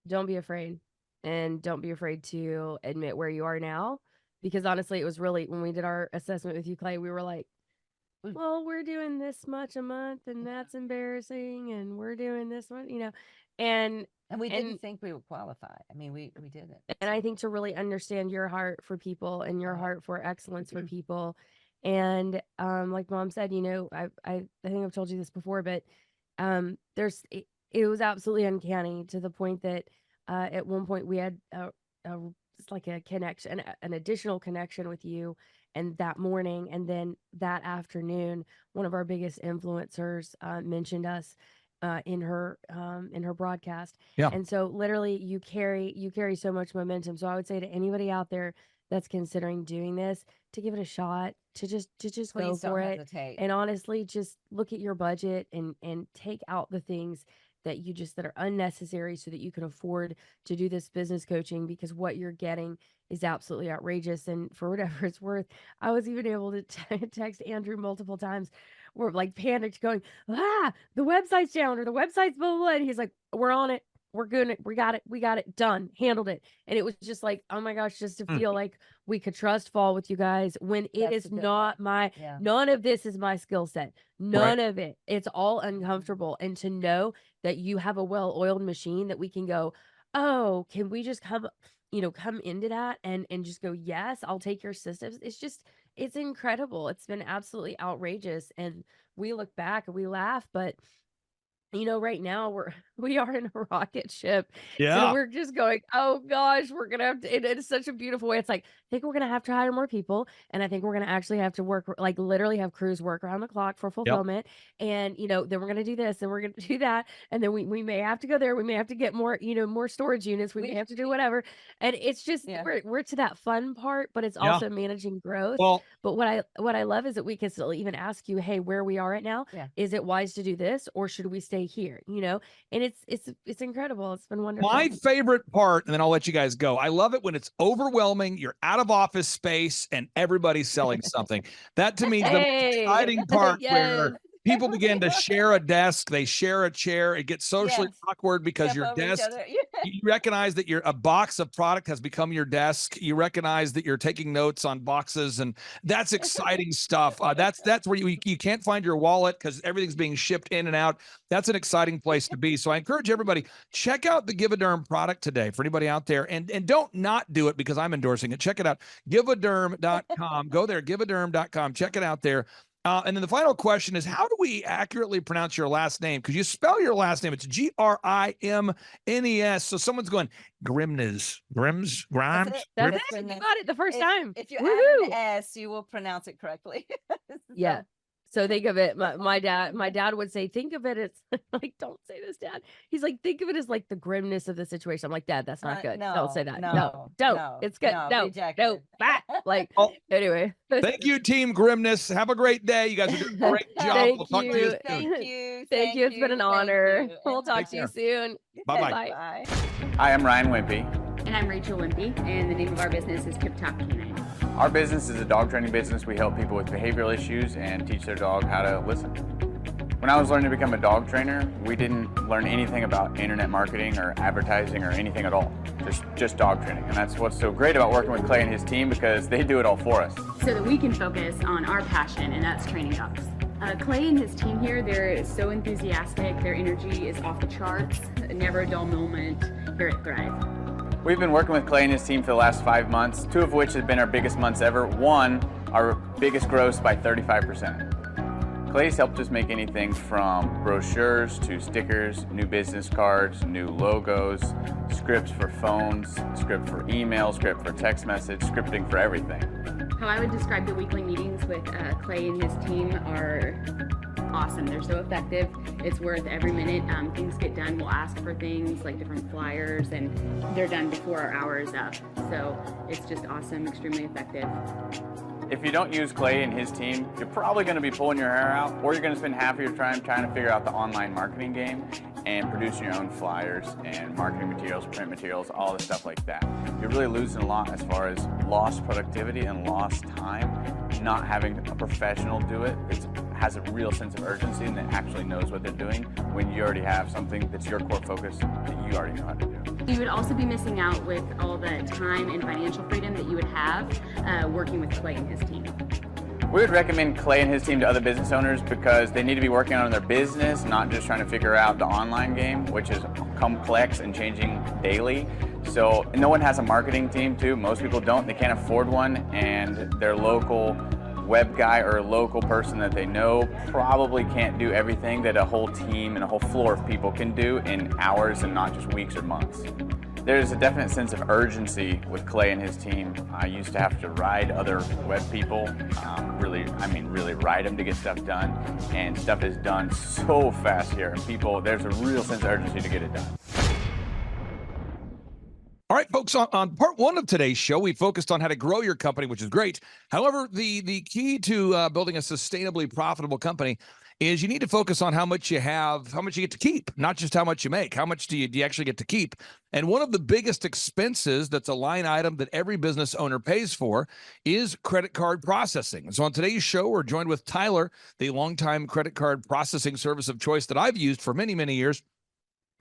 Don't be afraid, and don't be afraid to admit where you are now. Because honestly, it was really, when we did our assessment with you, Clay, we were like, well, we're doing this much a month, and that's embarrassing, and we're doing this one, you know, and we didn't think we would qualify. I mean, we did it. And I think to really understand your heart for people and your heart for excellence for people. And like Mom said, you know, I think I've told you this before, but it was absolutely uncanny to the point that at one point we had like a connection, an additional connection with you. And that morning, and then that afternoon, one of our biggest influencers mentioned us in her broadcast. Yeah. And so literally you carry so much momentum. So I would say to anybody out there that's considering doing this, to give it a shot, to just go for it. And honestly, just look at your budget and take out the things that are unnecessary so that you can afford to do this business coaching, because what you're getting is absolutely outrageous. And for whatever it's worth, I was even able to text Andrew multiple times. We're like panicked going, the website's down, or the website's blah, blah, blah. And he's like, we're on it. We're good. We got it done, handled it. And it was just like, oh my gosh, just to feel like we could trust fall with you guys when it is not none of this is my skill set. None of it. It's all uncomfortable. And to know that you have a well-oiled machine that we can go, oh, can we just come into that and just go, yes, I'll take your systems. It's incredible. It's been absolutely outrageous. And we look back and we laugh, but you know, right now we are in a rocket ship. Yeah. And we're just going, oh gosh, we're gonna have to, it's such a beautiful way. It's like, think we're going to have to hire more people. And I think we're going to actually have to work, like literally have crews work around the clock for fulfillment. And, you know, then we're going to do this and we're going to do that. And then we may have to go there. We may have to get more, you know, more storage units. We may have to do whatever. And it's just, we're to that fun part, but it's also managing growth. Well, but what I love is that we can still even ask you, hey, where we are right now, is it wise to do this or should we stay here? You know, and it's incredible. It's been wonderful. My favorite part, and then I'll let you guys go. I love it when it's overwhelming. You're out of office space and everybody's selling something. That to me is the most exciting part where people begin to share a desk, they share a chair. It gets socially awkward because your desk, you recognize that a box of product has become your desk. You recognize that you're taking notes on boxes, and that's exciting stuff. That's where you can't find your wallet because everything's being shipped in and out. That's an exciting place to be. So I encourage everybody, check out the Givaderm product today for anybody out there, and don't not do it because I'm endorsing it. Check it out, givaderm.com. Go there, givaderm.com. Check it out there. And then the final question is, how do we accurately pronounce your last name? Because you spell your last name, it's Grimnes. So someone's going, Grimes. That's it. You got it the first time. If you add an S, you will pronounce it correctly. Yeah. So think of it. My dad would say, think of it as like, don't say this, Dad. He's like, think of it as like the grimness of the situation. I'm like, Dad, that's not good. Don't say that. No, don't. It's good. No. Like, anyway. Thank you, Team Grimness. Have a great day. You guys are doing a great job. Thank We'll talk to you soon. Thank you. It's been an honor. We'll talk to you soon. Bye-bye. Bye. Hi, I'm Ryan Wimpy. And I'm Rachel Wimpy, and the name of our business is Tip Top Canine. Our business is a dog training business. We help people with behavioral issues and teach their dog how to listen. When I was learning to become a dog trainer, we didn't learn anything about internet marketing or advertising or anything at all. Just dog training. And that's what's so great about working with Clay and his team, because they do it all for us. So that we can focus on our passion, and that's training dogs. Clay and his team here, they're so enthusiastic. Their energy is off the charts. Never a dull moment here at Thrive. We've been working with Clay and his team for the last 5 months, 2 of which have been our biggest months ever. 1, our biggest gross by 35%. Clay's helped us make anything from brochures to stickers, new business cards, new logos, scripts for phones, script for email, script for text message, scripting for everything. How I would describe the weekly meetings with Clay and his team are awesome. They're so effective. It's worth every minute. Things get done. We'll ask for things like different flyers, and they're done before our hour is up. So it's just awesome, extremely effective. If you don't use Clay and his team, you're probably going to be pulling your hair out, or you're going to spend half of your time trying to figure out the online marketing game and producing your own flyers and marketing materials, print materials, all the stuff like that. You're really losing a lot as far as lost productivity and lost time. Not having a professional do it, it has a real sense of urgency and that actually knows what they're doing when you already have something that's your core focus that you already know how to do. You would also be missing out with all the time and financial freedom that you would have working with Clay and his team. We would recommend Clay and his team to other business owners because they need to be working on their business, not just trying to figure out the online game, which is complex and changing daily. So no one has a marketing team too. Most people don't. They can't afford one, and their local web guy or a local person that they know probably can't do everything that a whole team and a whole floor of people can do in hours and not just weeks or months. There's a definite sense of urgency with Clay and his team. I used to have to ride other web people, really ride them to get stuff done, and stuff is done so fast here, and there's a real sense of urgency to get it done. All right, folks, on part 1 of today's show, we focused on how to grow your company, which is great. However, the key to building a sustainably profitable company is you need to focus on how much you have, how much you get to keep, not just how much you make. How much do you actually get to keep? And one of the biggest expenses that's a line item that every business owner pays for is credit card processing. And so on today's show, we're joined with Tyler, the longtime credit card processing service of choice that I've used for many, many years.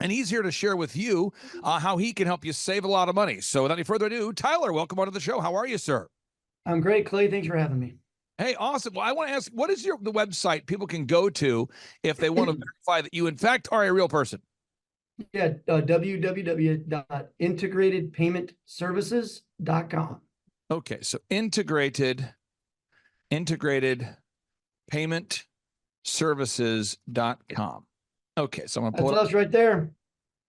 And he's here to share with you how he can help you save a lot of money. So without any further ado, Tyler, welcome onto the show. How are you, sir? I'm great, Clay. Thanks for having me. Hey, awesome. Well, I want to ask, what is the website people can go to if they want to verify that you, in fact, are a real person? Yeah, www.integratedpaymentservices.com. Okay, so integrated payment services.com. Okay, so I'm going to pull it up. That's us right there.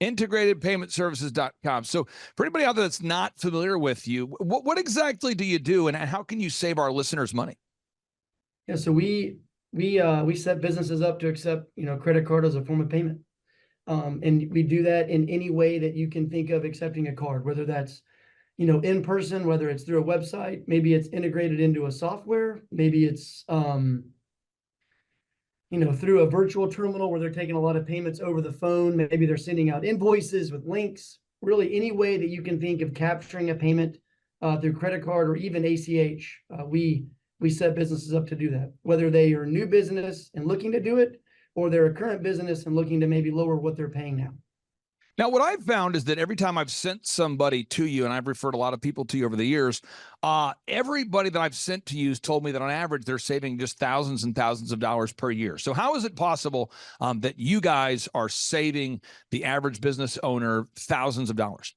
integratedpaymentservices.com. So for anybody out there that's not familiar with you, what exactly do you do, and how can you save our listeners money? Yeah, so we set businesses up to accept, credit card as a form of payment. And we do that in any way that you can think of accepting a card, whether that's, in person, whether it's through a website, maybe it's integrated into a software, maybe it's, through a virtual terminal where they're taking a lot of payments over the phone. Maybe they're sending out invoices with links. Really, any way that you can think of capturing a payment through credit card or even ACH, we set businesses up to do that. Whether they are a new business and looking to do it, or they're a current business and looking to maybe lower what they're paying now. Now, what I've found is that every time I've sent somebody to you, and I've referred a lot of people to you over the years, everybody that I've sent to you has told me that on average, they're saving just thousands and thousands of dollars per year. So how is it possible that you guys are saving the average business owner thousands of dollars?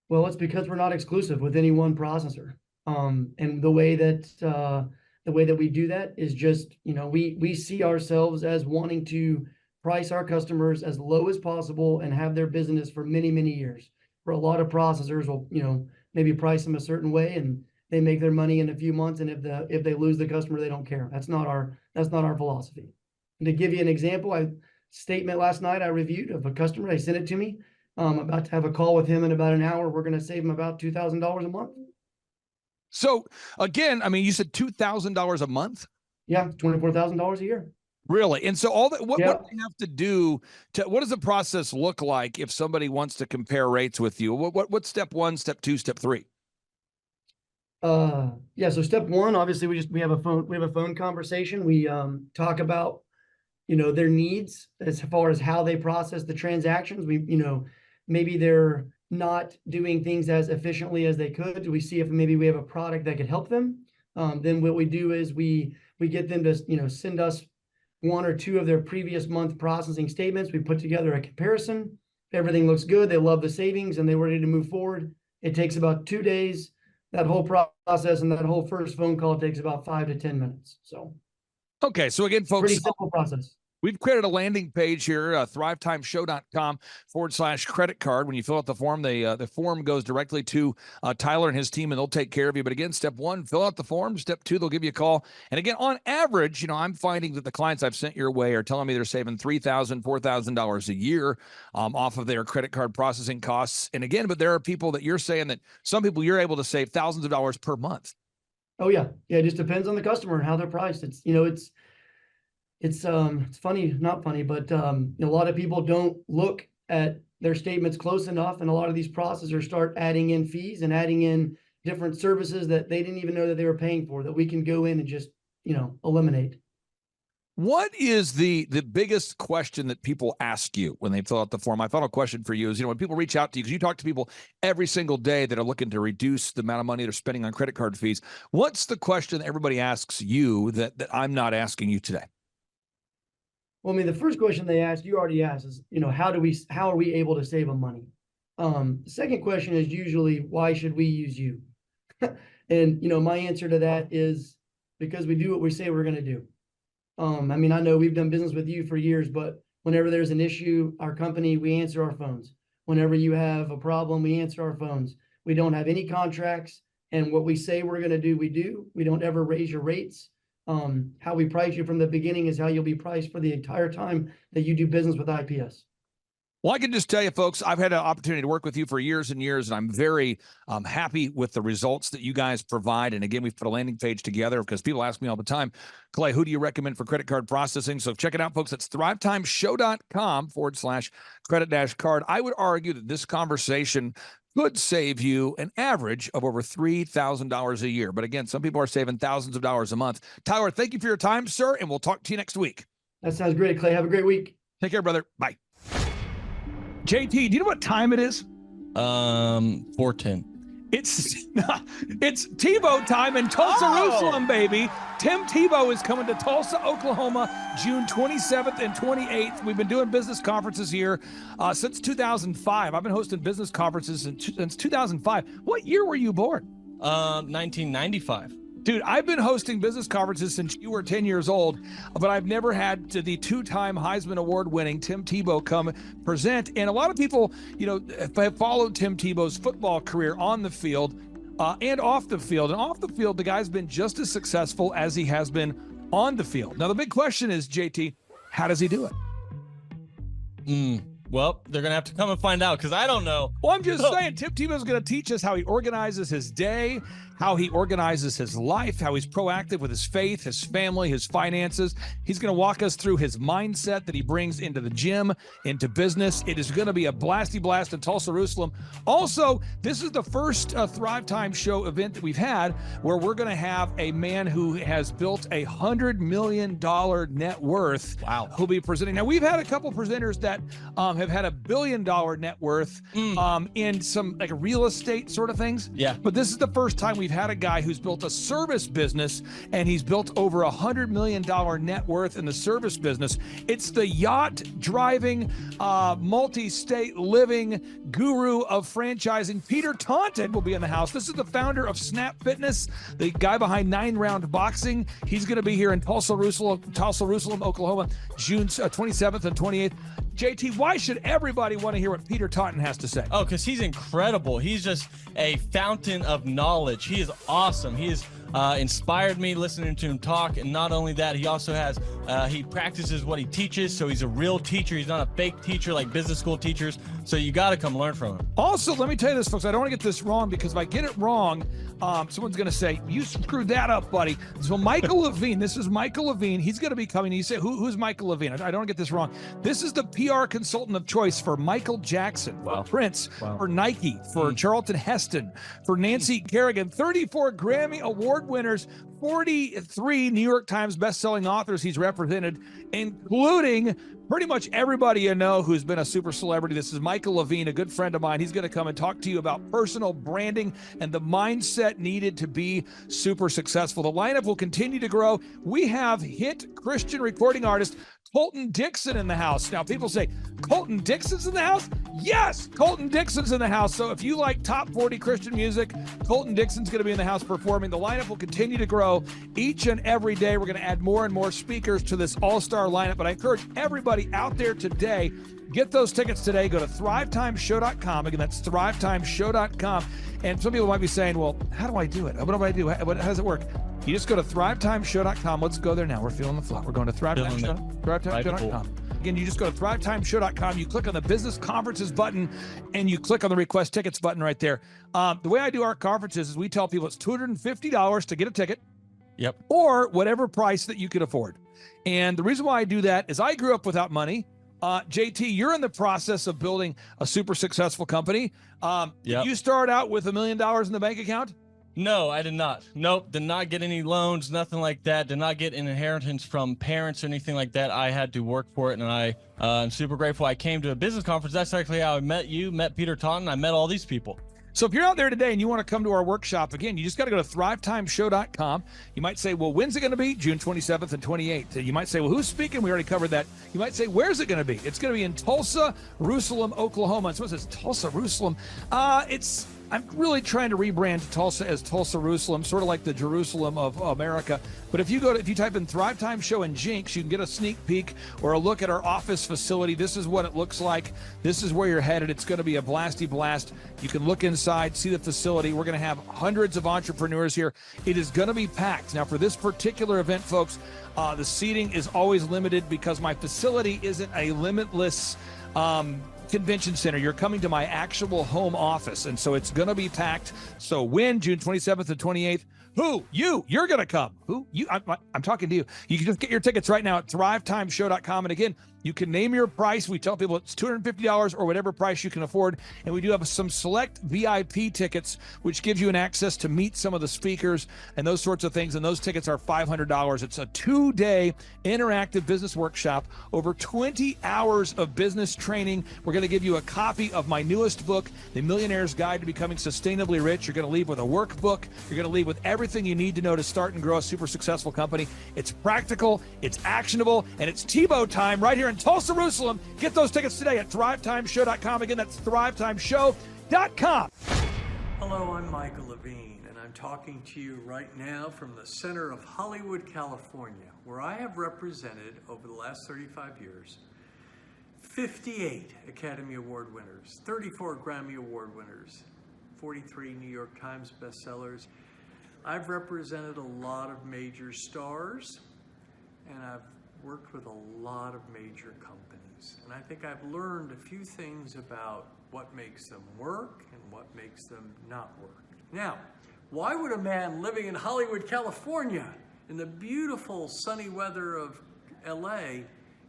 Well, it's because we're not exclusive with any one processor. And the way that we do that is just, we see ourselves as wanting to price our customers as low as possible and have their business for many, many years. For a lot of processors will, maybe price them a certain way and they make their money in a few months. And if they lose the customer, they don't care. That's not our philosophy. And to give you an example, statement last night I reviewed of a customer, they sent it to me. I'm about to have a call with him in about an hour. We're going to save him about $2,000 a month. So again, I mean, you said $2,000 a month? Yeah, $24,000 a year. Really? And so all that, what do Yeah. you have to do what does the process look like if somebody wants to compare rates with you? What's step 1, step 2, step 3? Yeah, so step 1, obviously we have a phone conversation. We talk about, their needs as far as how they process the transactions. We, maybe they're not doing things as efficiently as they could. We see if maybe we have a product that could help them. Then what we do is we get them to, send us 1 or 2 of their previous month processing statements. We put together a comparison. If everything looks good, they love the savings and they're ready to move forward. It takes about 2 days. That whole process and that whole first phone call takes about 5 to 10 minutes. So, okay. So again, folks, pretty simple process. We've created a landing page here, thrivetimeshow.com/credit card. When you fill out the form, the form goes directly to Tyler and his team, and they'll take care of you. But again, step 1, fill out the form. Step 2, they'll give you a call. And again, on average, I'm finding that the clients I've sent your way are telling me they're saving $3,000, $4,000 a year off of their credit card processing costs. And again, but there are people that you're saying that some people you're able to save thousands of dollars per month. Oh yeah. Yeah. It just depends on the customer and how they're priced. It's funny, not funny, but a lot of people don't look at their statements close enough, and a lot of these processors start adding in fees and adding in different services that they didn't even know that they were paying for, that we can go in and just, eliminate. What is the biggest question that people ask you when they fill out the form? My final question for you is, when people reach out to you, because you talk to people every single day that are looking to reduce the amount of money they're spending on credit card fees, what's the question that everybody asks you that I'm not asking you today? Well, I mean, the first question they ask, you already asked, is, how are we able to save them money? The second question is usually, why should we use you? And, my answer to that is because we do what we say we're going to do. I mean, I know we've done business with you for years, but whenever there's an issue, our company, we answer our phones. Whenever you have a problem, we answer our phones. We don't have any contracts, and what we say we're going to do, we do. We don't ever raise your rates. How we price you from the beginning is how you'll be priced for the entire time that you do business with IPS. Well, I can just tell you, folks, I've had an opportunity to work with you for years and years, and I'm very happy with the results that you guys provide. And again, we've put a landing page together because people ask me all the time, Clay, who do you recommend for credit card processing? So check it out, folks. It's thrivetimeshow.com/credit-card. I would argue that this conversation could save you an average of over $3,000 a year. But again, some people are saving thousands of dollars a month. Tyler, thank you for your time, sir, and we'll talk to you next week. That sounds great, Clay. Have a great week. Take care, brother. Bye. JT, do you know what time it is? 4:10. It's Tebow time in Tulsa, Jerusalem, baby. Tim Tebow is coming to Tulsa, Oklahoma, June 27th and 28th. We've been doing business conferences here since 2005. I've been hosting business conferences since 2005. What year were you born? 1995. Dude, I've been hosting business conferences since you were 10 years old, but I've never had the two-time Heisman Award winning Tim Tebow come present. And a lot of people, have followed Tim Tebow's football career on the field and off the field. And off the field, the guy's been just as successful as he has been on the field. Now, the big question is, JT, how does he do it? Well, they're going to have to come and find out because I don't know. Well, I'm just saying, Tim Tebow's going to teach us how he organizes his day, how he organizes his life, how he's proactive with his faith, his family, his finances. He's going to walk us through his mindset that he brings into the gym, into business. It is going to be a blasty blast in Tulsa, Jerusalem. Also, this is the first Thrivetime show event that we've had where we're going to have a man who has built $100 million net worth. Wow. Who'll be presenting. Now, we've had a couple presenters that have had $1 billion net worth in some like real estate sort of things. Yeah. But this is the first time we've had a guy who's built a service business, and he's built over $100 million net worth in the service business. It's the yacht driving, multi-state living guru of franchising. Peter Taunton will be in the house. This is the founder of Snap Fitness, the guy behind 9 Round Boxing. He's going to be here in Tulsa, Jerusalem, Oklahoma, June 27th and 28th. JT, why should everybody want to hear what Peter Taunton has to say? Oh, because he's incredible. He's just a fountain of knowledge. He is awesome. He has inspired me listening to him talk. And not only that, he also has, he practices what he teaches. So he's a real teacher. He's not a fake teacher like business school teachers. So you got to come learn from him. Also, let me tell you this, folks. I don't want to get this wrong because if I get it wrong, someone's going to say, you screwed that up, buddy. So Michael Levine, this is Michael Levine. He's going to be coming. You say, who's Michael Levine? I don't want to get this wrong. This is the PR consultant of choice for Michael Jackson, for Prince, for Nike, for Charlton Heston, for Nancy Kerrigan, 34 Grammy Award winners, 43 New York Times bestselling authors he's represented, including pretty much everybody you know who's been a super celebrity. This is Michael Levine, a good friend of mine. He's going to come and talk to you about personal branding and the mindset needed to be super successful. The lineup will continue to grow. We have hit Christian recording artist Colton Dixon in the house. Now, people say, Colton Dixon's in the house? Yes, Colton Dixon's in the house. So if you like top 40 Christian music, Colton Dixon's going to be in the house performing. The lineup will continue to grow each and every day. We're going to add more and more speakers to this all-star lineup. But I encourage everybody out there today, get those tickets today. Go to thrivetimeshow.com. Again, that's thrivetimeshow.com. And some people might be saying, well, how do I do it? What do I do? How does it work? You just go to thrivetimeshow.com. Let's go there now. We're feeling the flow. We're going to thrivetimeshow.com. Again, you just go to thrivetimeshow.com. You click on the business conferences button, and you click on the request tickets button right there. The way I do our conferences is we tell people it's $250 to get a ticket. Yep. Or whatever price that you can afford. And the reason why I do that is I grew up without money. JT, you're in the process of building a super successful company. Did you start out with $1 million in the bank account? No, I did not. Nope, did not get any loans, nothing like that. Did not get an inheritance from parents or anything like that. I had to work for it, and I'm super grateful. I came to a business conference. That's actually how I met you, met Peter Taunton. I met all these people. So if you're out there today and you want to come to our workshop, again, you just got to go to thrivetimeshow.com. You might say, well, when's it going to be? June 27th and 28th. You might say, well, who's speaking? We already covered that. You might say, where's it going to be? It's going to be in Tulsa, Jerusalem, Oklahoma. And so it says Tulsa, Jerusalem. I'm really trying to rebrand Tulsa as Tulsa, Jerusalem, sort of like the Jerusalem of America. But if you type in Thrivetime Show and Jinx, you can get a sneak peek or a look at our office facility. This is what it looks like. This is where you're headed. It's going to be a blasty blast. You can look inside, see the facility. We're going to have hundreds of entrepreneurs here. It is going to be packed. Now, for this particular event, folks, the seating is always limited because my facility isn't a limitless convention center. You're coming to my actual home office, and so it's going to be packed. So when? June 27th and 28th. Who? You're going to come. Who? You? I'm talking to you. You can just get your tickets right now at thrivetimeshow.com. And again, you can name your price. We tell people it's $250 or whatever price you can afford. And we do have some select VIP tickets, which gives you an access to meet some of the speakers and those sorts of things. And those tickets are $500. It's a 2-day interactive business workshop, over 20 hours of business training. We're going to give you a copy of my newest book, The Millionaire's Guide to Becoming Sustainably Rich. You're going to leave with a workbook. You're going to leave with everything you need to know to start and grow a super successful company. It's practical, it's actionable, and it's Tebow time right here in Tulsa, Jerusalem. Get those tickets today at thrivetimeshow.com. Again, that's thrivetimeshow.com. Hello, I'm Michael Levine, and I'm talking to you right now from the center of Hollywood, California, where I have represented over the last 35 years 58 Academy Award winners, 34 Grammy Award winners, 43 New York Times bestsellers. I've represented a lot of major stars, and I've worked with a lot of major companies. And I think I've learned a few things about what makes them work and what makes them not work. Now, why would a man living in Hollywood, California, in the beautiful sunny weather of LA,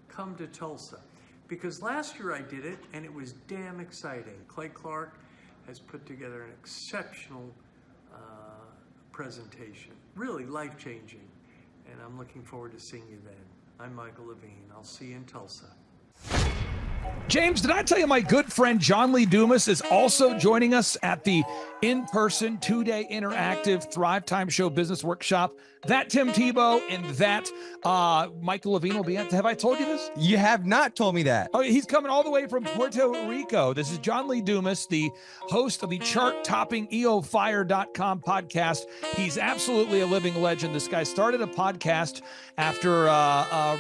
come to Tulsa? Because last year I did it, and it was damn exciting. Clay Clark has put together an exceptional presentation, really life-changing, and I'm looking forward to seeing you then. I'm Michael Levine. I'll see you in Tulsa. James, did I tell you my good friend John Lee Dumas is also joining us at the in-person 2-day interactive Thrivetime Show Business Workshop? That Tim Tebow and that Michael Levine will be at. Have I told you this? You have not told me that. Oh, he's coming all the way from Puerto Rico. This is John Lee Dumas, the host of the chart-topping EOFire.com podcast. He's absolutely a living legend. This guy started a podcast after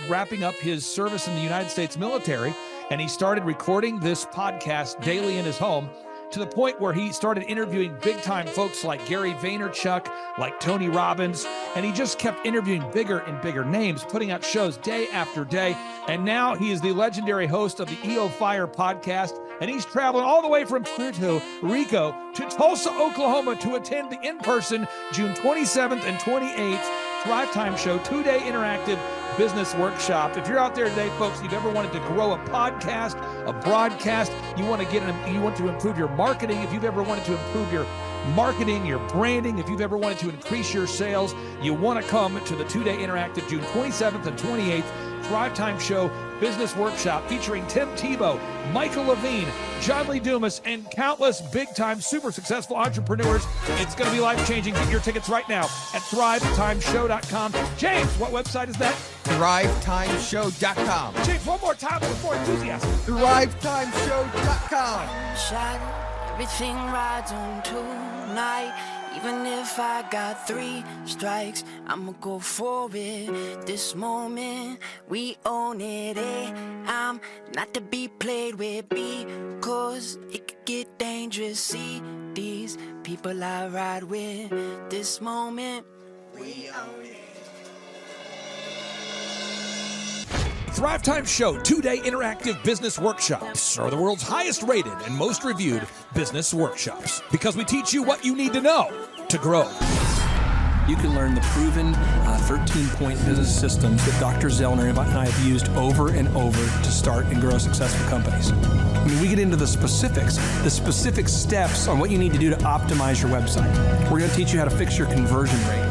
wrapping up his service in the United States military, and he started recording this podcast daily in his home, to the point where he started interviewing big-time folks like Gary Vaynerchuk, like Tony Robbins, and he just kept interviewing bigger and bigger names, putting out shows day after day. And now he is the legendary host of the EO Fire podcast, and he's traveling all the way from Puerto Rico to Tulsa, Oklahoma to attend the in-person June 27th and 28th Thrivetime Show 2-day interactive business workshop. If you're out there today, folks, you've ever wanted to grow a podcast, a broadcast, you want to improve your marketing, if you've ever wanted to improve your marketing, your branding, if you've ever wanted to increase your sales, you want to come to the 2-day interactive June 27th and 28th Thrivetime Show Business Workshop featuring Tim Tebow, Michael Levine, John Lee Dumas, and countless big-time, super successful entrepreneurs. It's going to be life-changing. Get your tickets right now at thrivetimeshow.com. James, what website is that? Thrivetimeshow.com. James, one more time with more enthusiasm. Thrivetimeshow.com. Everything rides on tonight. Even if I got 3 strikes, I'ma go for it. This moment, we own it. I'm not to be played with because it could get dangerous. See these people I ride with. This moment, we own it. Thrivetime Show 2-day interactive business workshops are the world's highest rated and most reviewed business workshops because we teach you what you need to know to grow. You can learn the proven 13-point business systems that Dr. Zellner and I have used over and over to start and grow successful companies. I mean, we get into the specific steps on what you need to do to optimize your website. We're going to teach you how to fix your conversion rate.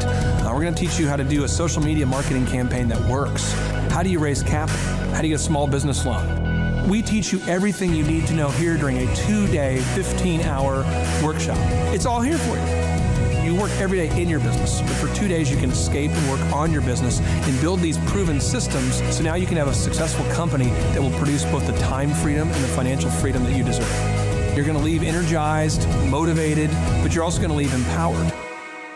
We're going to teach you how to do a social media marketing campaign that works. How do you raise capital? How do you get a small business loan? We teach you everything you need to know here during a 2-day, 15-hour workshop. It's all here for you. You work every day in your business, but for 2 days you can escape and work on your business and build these proven systems so now you can have a successful company that will produce both the time freedom and the financial freedom that you deserve. You're going to leave energized, motivated, but you're also going to leave empowered.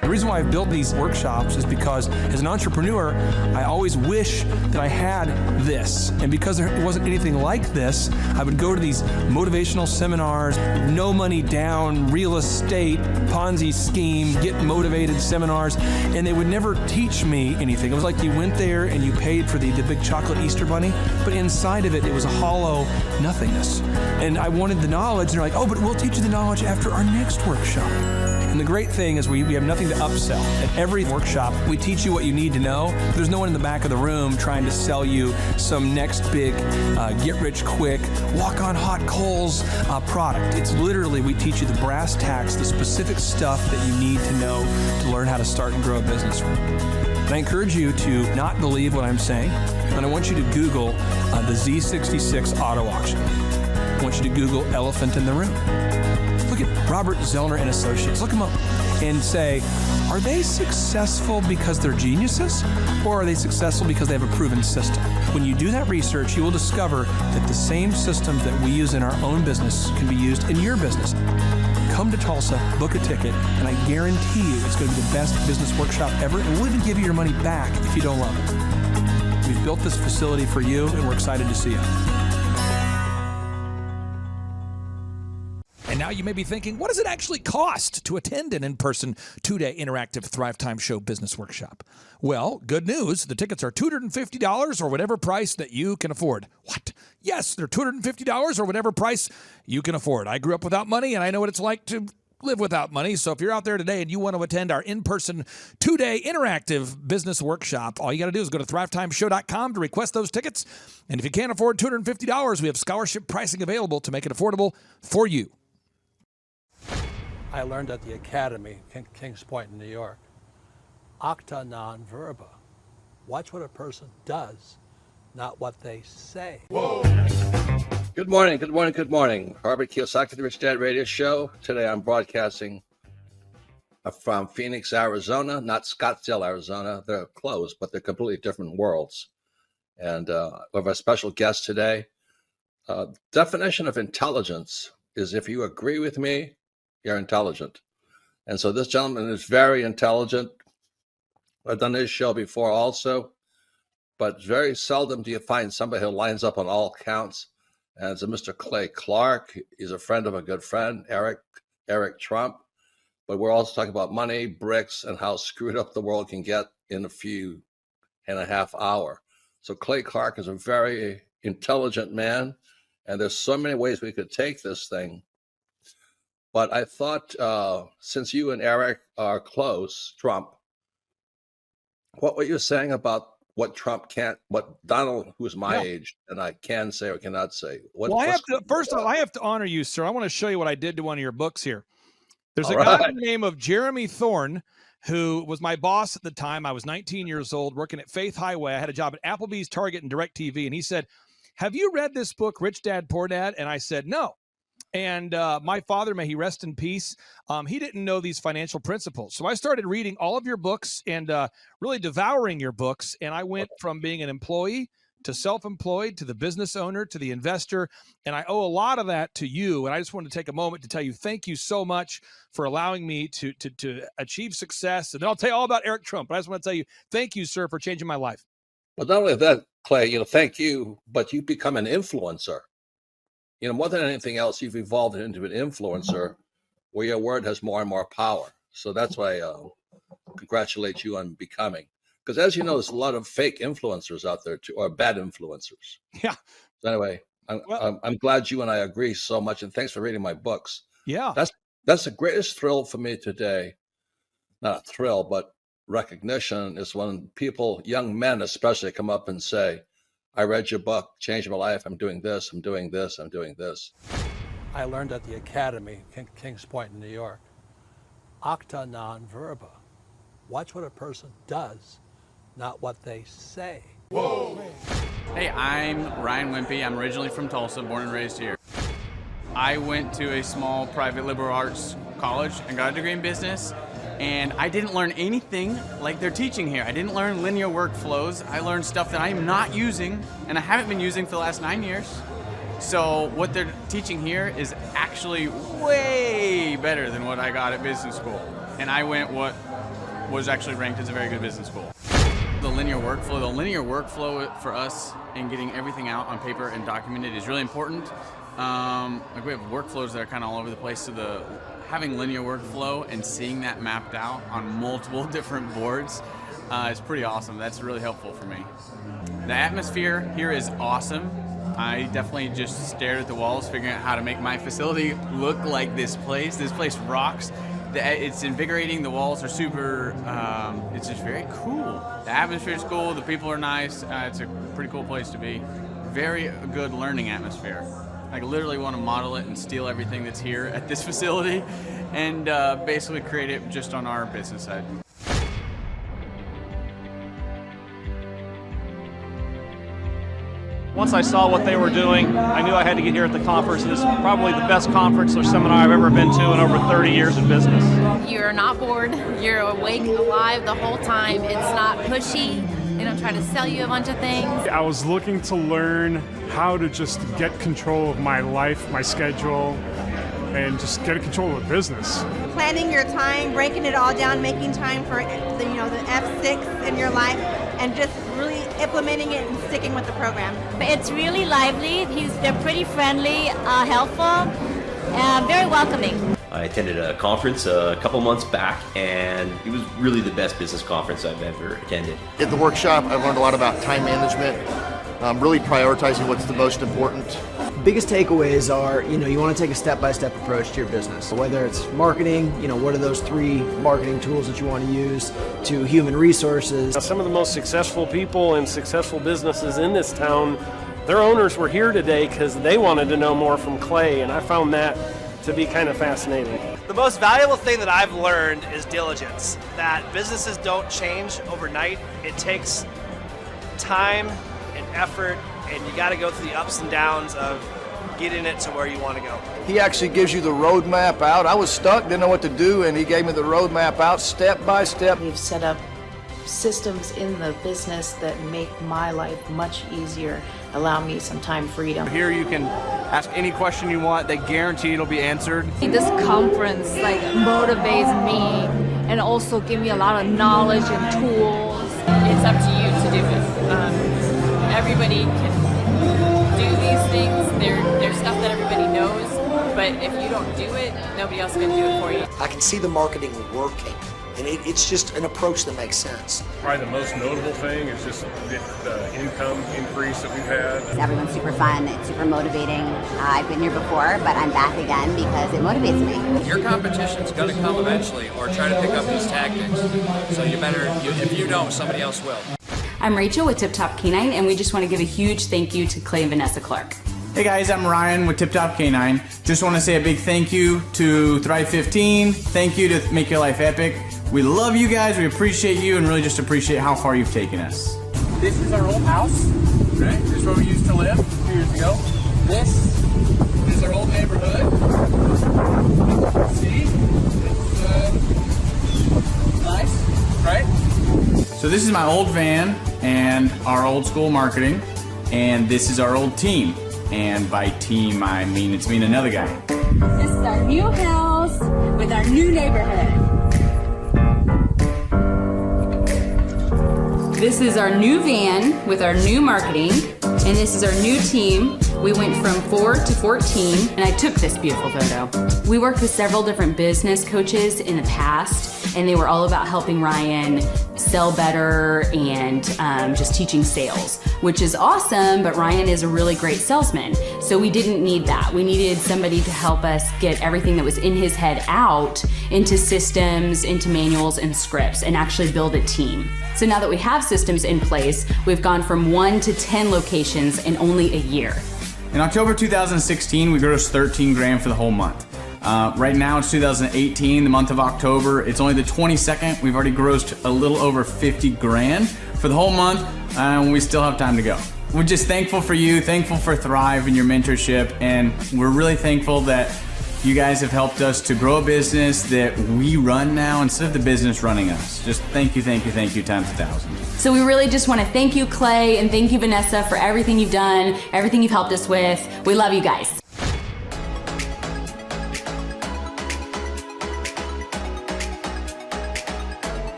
The reason why I've built these workshops is because as an entrepreneur, I always wish that I had this. And because there wasn't anything like this, I would go to these motivational seminars, no money down, real estate, Ponzi scheme, get motivated seminars, and they would never teach me anything. It was like you went there and you paid for the big chocolate Easter bunny, but inside of it, it was a hollow nothingness. And I wanted the knowledge, and they're like, oh, but we'll teach you the knowledge after our next workshop. And the great thing is we have nothing to upsell. At every workshop, we teach you what you need to know. There's no one in the back of the room trying to sell you some next big get-rich-quick, walk-on-hot coals product. It's literally, we teach you the brass tacks, the specific stuff that you need to know to learn how to start and grow a business. And I encourage you to not believe what I'm saying, and I want you to Google the Z66 auto auction. I want you to Google elephant in the room. Look at Robert Zellner and Associates. Look them up and say, are they successful because they're geniuses, or are they successful because they have a proven system? When you do that research, you will discover that the same systems that we use in our own business can be used in your business. come to Tulsa, book a ticket, and I guarantee you it's going to be the best business workshop ever, and we'll even give you your money back if you don't love it. We've built this facility for you, and we're excited to see you. And now you may be thinking, what does it actually cost to attend an in-person 2-day interactive Thrivetime Show business workshop? Well, good news. The tickets are $250 or whatever price that you can afford. What? Yes, they're $250 or whatever price you can afford. I grew up without money, and I know what it's like to live without money. So if you're out there today and you want to attend our in-person 2-day interactive business workshop, all you got to do is go to thrivetimeshow.com to request those tickets. And if you can't afford $250, we have scholarship pricing available to make it affordable for you. I learned at the Academy, Kings Point in New York. Acta non verba. Watch what a person does, not what they say. Whoa. Good morning, good morning, good morning. Robert Kiyosaki, the Rich Dad Radio Show. Today I'm broadcasting from Phoenix, Arizona, not Scottsdale, Arizona. They're close, but they're completely different worlds. And we have a special guest today. Definition of intelligence is if you agree with me, you're intelligent. And so this gentleman is very intelligent. I've done this show before also, but very seldom do you find somebody who lines up on all counts. And it's a Mr. Clay Clark. He's a friend of a good friend, Eric Trump. But we're also talking about money, bricks, and how screwed up the world can get in a few and a half hours. So Clay Clark is a very intelligent man, and there's so many ways we could take this thing. But I thought, since you and Eric are close, Trump, what were you saying about what Trump can't, what Donald, who's my age, and I can say or cannot say? First of all, I have to honor you, sir. I want to show you what I did to one of your books here. There's a guy by the name of Jeremy Thorne, who was my boss at the time. I was 19 years old, working at Faith Highway. I had a job at Applebee's, Target, and DirecTV. And he said, "Have you read this book, Rich Dad, Poor Dad?" And I said, "No." And my father, may he rest in peace, he didn't know these financial principles. So I started reading all of your books and really devouring your books. And I went from being an employee to self-employed to the business owner to the investor. And I owe a lot of that to you. And I just wanted to take a moment to tell you thank you so much for allowing me to achieve success. And then I'll tell you all about Eric Trump. But I just want to tell you thank you, sir, for changing my life. But not only that, Clay, thank you, but you become an influencer. More than anything else, you've evolved into an influencer where your word has more and more power. So that's why I congratulate you on becoming. Because as you know, there's a lot of fake influencers out there too, or bad influencers. Yeah. So anyway, I'm glad you and I agree so much, and thanks for reading my books. Yeah. That's the greatest thrill for me today. Not a thrill, but recognition is when people, young men especially, come up and say, "I read your book, changed my life. I'm doing this, I'm doing this, I'm doing this." I learned at the Academy, Kings Point in New York. Acta non verba. Watch what a person does, not what they say. Whoa. Hey, I'm Ryan Wimpy. I'm originally from Tulsa, born and raised here. I went to a small private liberal arts college and got a degree in business. And I didn't learn anything like they're teaching here. I didn't learn linear workflows. I learned stuff that I am not using, and I haven't been using for the last 9 years. So what they're teaching here is actually way better than what I got at business school. And I went what was actually ranked as a very good business school. The linear workflow for us and getting everything out on paper and documented is really important. Like we have workflows that are kind of all over the place, so having linear workflow and seeing that mapped out on multiple different boards is pretty awesome. That's really helpful for me. The atmosphere here is awesome. I definitely just stared at the walls, figuring out how to make my facility look like this place. This place rocks. It's invigorating. The walls are super, it's just very cool. The atmosphere is cool. The people are nice. It's a pretty cool place to be. Very good learning atmosphere. I literally want to model it and steal everything that's here at this facility and basically create it just on our business side. Once I saw what they were doing, I knew I had to get here at the conference. It's probably the best conference or seminar I've ever been to in over 30 years in business. You're not bored. You're awake, alive the whole time. It's not pushy. They don't try to sell you a bunch of things. I was looking to learn how to just get control of my life, my schedule, and just get control of the business. Planning your time, breaking it all down, making time for the F6 in your life, and just really implementing it and sticking with the program. It's really lively. They're pretty friendly, helpful, very welcoming. I attended a conference a couple months back, and it was really the best business conference I've ever attended. At the workshop, I learned a lot about time management, really prioritizing what's the most important. Biggest takeaways are, you want to take a step-by-step approach to your business. Whether it's marketing, what are those 3 marketing tools that you want to use, to human resources. Some of the most successful people and successful businesses in this town, their owners were here today because they wanted to know more from Clay, and I found that to be kind of fascinating. The most valuable thing that I've learned is diligence. That businesses don't change overnight. It takes time and effort, and you got to go through the ups and downs of getting it to where you want to go. He actually gives you the roadmap out. I was stuck, didn't know what to do, and he gave me the roadmap out step by step. We've set up systems in the business that make my life much easier, allow me some time freedom. Here you can ask any question you want. They guarantee it'll be answered. This conference motivates me and also give me a lot of knowledge and tools. It's up to you to do it. Everybody can do these things. There's stuff that everybody knows, but if you don't do it, nobody else can do it for you. I can see the marketing working. And it's just an approach that makes sense. Probably the most notable thing is just the income increase that we've had. Everyone's super fun, it's super motivating. I've been here before, but I'm back again because it motivates me. Your competition's going to come eventually, or try to pick up these tactics. So you better, if you don't, somebody else will. I'm Rachel with Tip Top Canine, and we just want to give a huge thank you to Clay and Vanessa Clark. Hey guys, I'm Ryan with Tip Top Canine. Just want to say a big thank you to Thrive 15. Thank you to Make Your Life Epic. We love you guys, we appreciate you, and really just appreciate how far you've taken us. This is our old house, right? This is where we used to live 2 years ago. This is our old neighborhood. See? It's nice, right? So this is my old van and our old school marketing, and this is our old team. And by team, I mean it's me and another guy. This is our new house with our new neighborhood. This is our new van with our new marketing, and this is our new team. We went from 4 to 14, and I took this beautiful photo. We worked with several different business coaches in the past, and they were all about helping Ryan sell better and just teaching sales, which is awesome, but Ryan is a really great salesman. So we didn't need that. We needed somebody to help us get everything that was in his head out into systems, into manuals and scripts, and actually build a team. So now that we have systems in place, we've gone from 1 to 10 locations in only a year. In October 2016, we grossed 13 grand for the whole month. Right now it's 2018, the month of October. It's only the 22nd. We've already grossed a little over 50 grand for the whole month, and we still have time to go. We're just thankful for you, thankful for Thrive and your mentorship, and we're really thankful that you guys have helped us to grow a business that we run now instead of the business running us. Just thank you times 1,000. So we really just want to thank you, Clay, and thank you, Vanessa, for everything you've done, everything you've helped us with. We love you guys.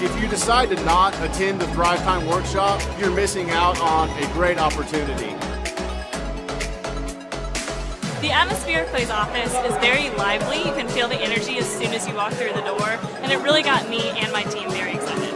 If you decide to not attend the Thrivetime workshop, you're missing out on a great opportunity. The atmosphere of Clay's office is very lively. You can feel the energy as soon as you walk through the door, and it really got me and my team very excited.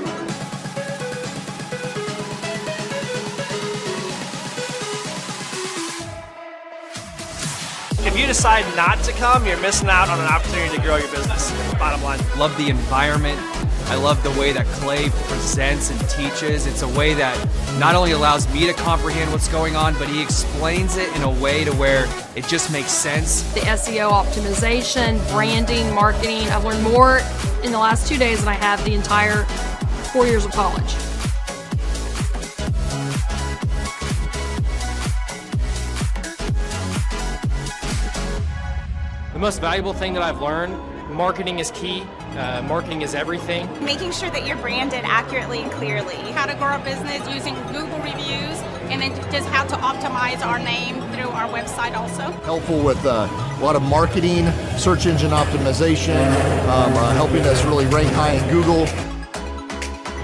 If you decide not to come, you're missing out on an opportunity to grow your business. Bottom line. Love the environment. I love the way that Clay presents and teaches. It's a way that not only allows me to comprehend what's going on, but he explains it in a way to where it just makes sense. The SEO optimization, branding, marketing. I've learned more in the last 2 days than I have the entire 4 years of college. The most valuable thing that I've learned, marketing is key. Marketing is everything. Making sure that you're branded accurately and clearly. How to grow a business using Google reviews, and then just how to optimize our name through our website also. Helpful with A lot of marketing, search engine optimization, helping us really rank high in Google.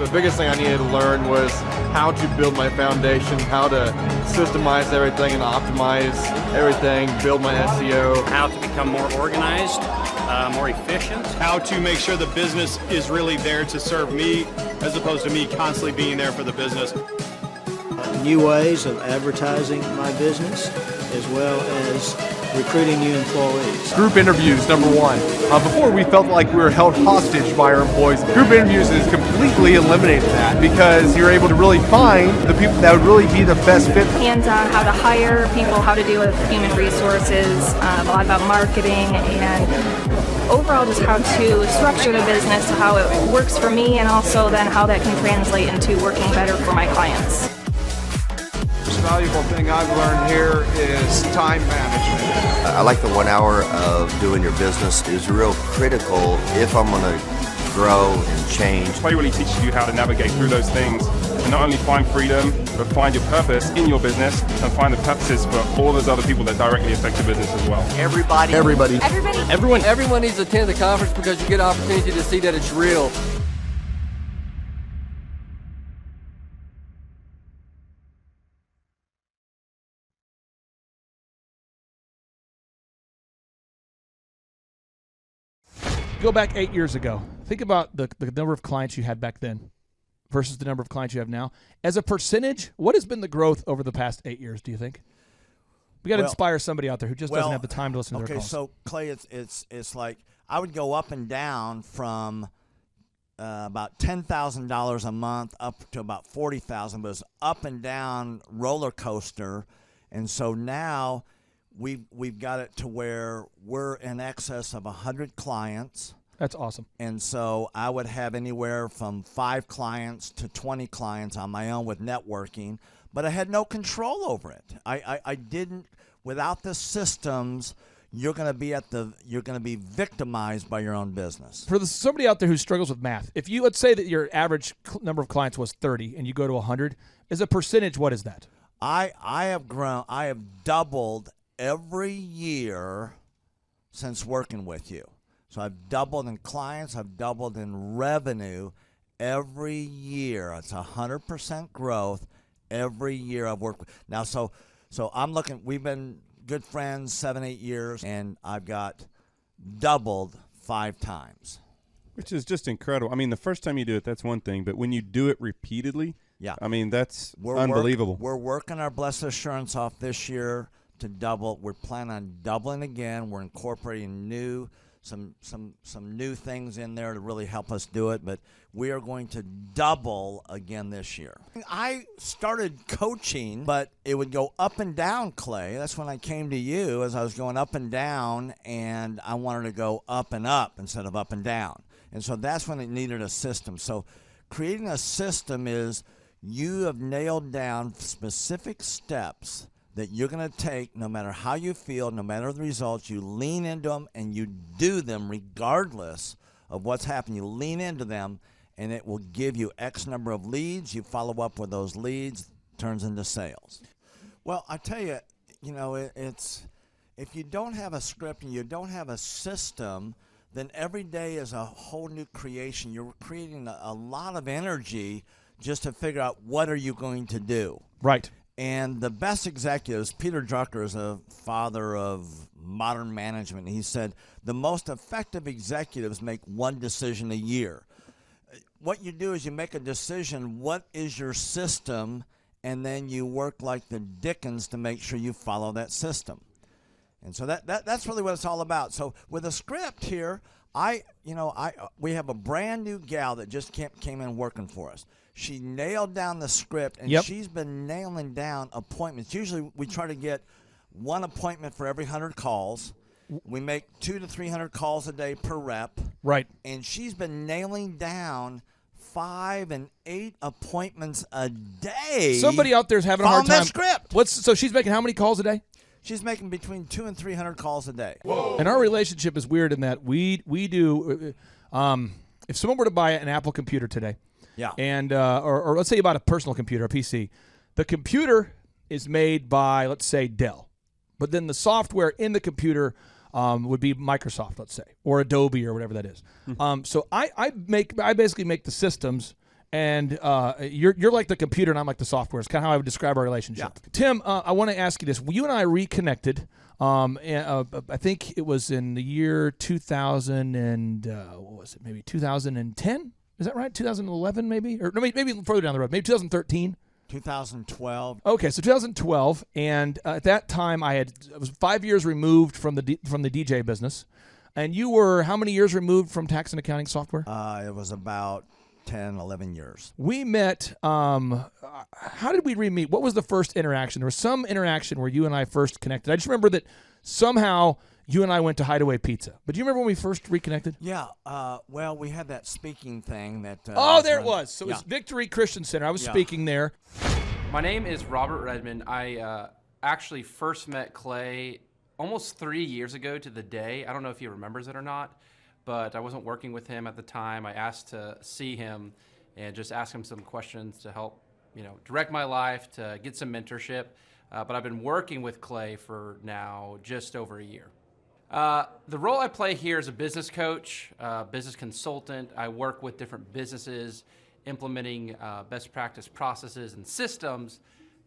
The biggest thing I needed to learn was how to build my foundation, how to systemize everything and optimize everything, build my SEO. How to become more organized, more efficient. How to make sure the business is really there to serve me as opposed to me constantly being there for the business. New ways of advertising my business, as well as recruiting new employees. Group interviews, number one. Before we felt like we were held hostage by our employees. Group interviews has completely eliminated that because you're able to really find the people that would really be the best fit. Hands-on how to hire people, how to deal with human resources, a lot about marketing, and overall just how to structure the business, how it works for me, and also then how that can translate into working better for my clients. The most valuable thing I've learned here is time management. I like the 1 hour of doing your business is real critical if I'm going to grow and change. Play really teaches you how to navigate through those things and not only find freedom, but find your purpose in your business and find the purposes for all those other people that directly affect your business as well. Everybody. Everyone needs to attend the conference because you get an opportunity to see that it's real. Go back 8 years ago. Think about the number of clients you had back then versus the number of clients you have now. As a percentage, what has been the growth over the past 8 years, do you think? We got to inspire somebody out there who just doesn't have the time to listen to their calls. Okay, so Clay, it's like I would go up and down from about $10,000 a month up to about $40,000, but it's up and down roller coaster. And so now we've got it to where we're in excess of 100 clients. That's awesome. And so I would have anywhere from 5 clients to 20 clients on my own with networking, but I had no control over it. I didn't. Without the systems, you're going to be victimized by your own business. For somebody out there who struggles with math, if you let's say that your average number of clients was 30 and you go to 100, as a percentage, what is that? I have grown. I have doubled every year since working with you. So I've doubled in clients, I've doubled in revenue every year. It's 100% growth every year I've worked with. Now, so I'm looking, we've been good friends 7-8 years, and I've got doubled 5 times. Which is just incredible. I mean, the first time you do it, that's one thing, but when you do it repeatedly, yeah, I mean, that's unbelievable. We're working our Blessed Assurance off this year to double. We're planning on doubling again. We're incorporating some new things in there to really help us do it, but we are going to double again this year. I started coaching, but it would go up and down, Clay. That's when I came to you, as I was going up and down, and I wanted to go up and up instead of up and down. And so that's when it needed a system. So creating a system is you have nailed down specific steps that you're going to take no matter how you feel, no matter the results. You lean into them and you do them regardless of what's happening. You lean into them and it will give you X number of leads. You follow up with those leads, turns into sales. Well, I tell you, it's if you don't have a script and you don't have a system, then every day is a whole new creation. You're creating a lot of energy just to figure out what are you going to do. Right. And the best executives, Peter Drucker is a father of modern management. He said the most effective executives make one decision a year. What you do is you make a decision, what is your system, and then you work like the Dickens to make sure you follow that system. And so that's really what it's all about. So with a script here, we have a brand new gal that just came in working for us. She nailed down the script, and she's been nailing down appointments. Usually we try to get one appointment for every 100 calls. We make 200 to 300 calls a day per rep. Right. And she's been nailing down 5 and 8 appointments a day. Somebody out there is having a hard time. That script. So she's making how many calls a day? She's making between 200 and 300 calls a day. Whoa. And our relationship is weird in that we do. If someone were to buy an Apple computer today. Yeah. And or let's say you bought a personal computer, a PC. The computer is made by, let's say, Dell. But then the software in the computer would be Microsoft, let's say, or Adobe or whatever that is. So I basically make the systems, and you're like the computer and I'm like the software. It's kind of how I would describe our relationship. Yeah. Tim, I want to ask you this. You and I reconnected. And, I think it was in the year 2000 and what was it? Maybe 2010. Is that right? 2011, maybe, or no, maybe further down the road. Maybe 2013. 2012. Okay, so 2012, and at that time I was 5 years removed from the DJ business, and you were how many years removed from tax and accounting software? It was about 10, 11 years. We met. How did we re-meet? What was the first interaction? There was some interaction where you and I first connected. I just remember that somehow you and I went to Hideaway Pizza. But do you remember when we first reconnected? Yeah. Well, we had that speaking thing that. There it was. So it was Victory Christian Center. I was speaking there. My name is Robert Redmond. I actually first met Clay almost 3 years ago to the day. I don't know if he remembers it or not, but I wasn't working with him at the time. I asked to see him and just ask him some questions to help, direct my life, to get some mentorship. But I've been working with Clay for now just over a year. The role I play here is a business coach, business consultant. I work with different businesses implementing best practice processes and systems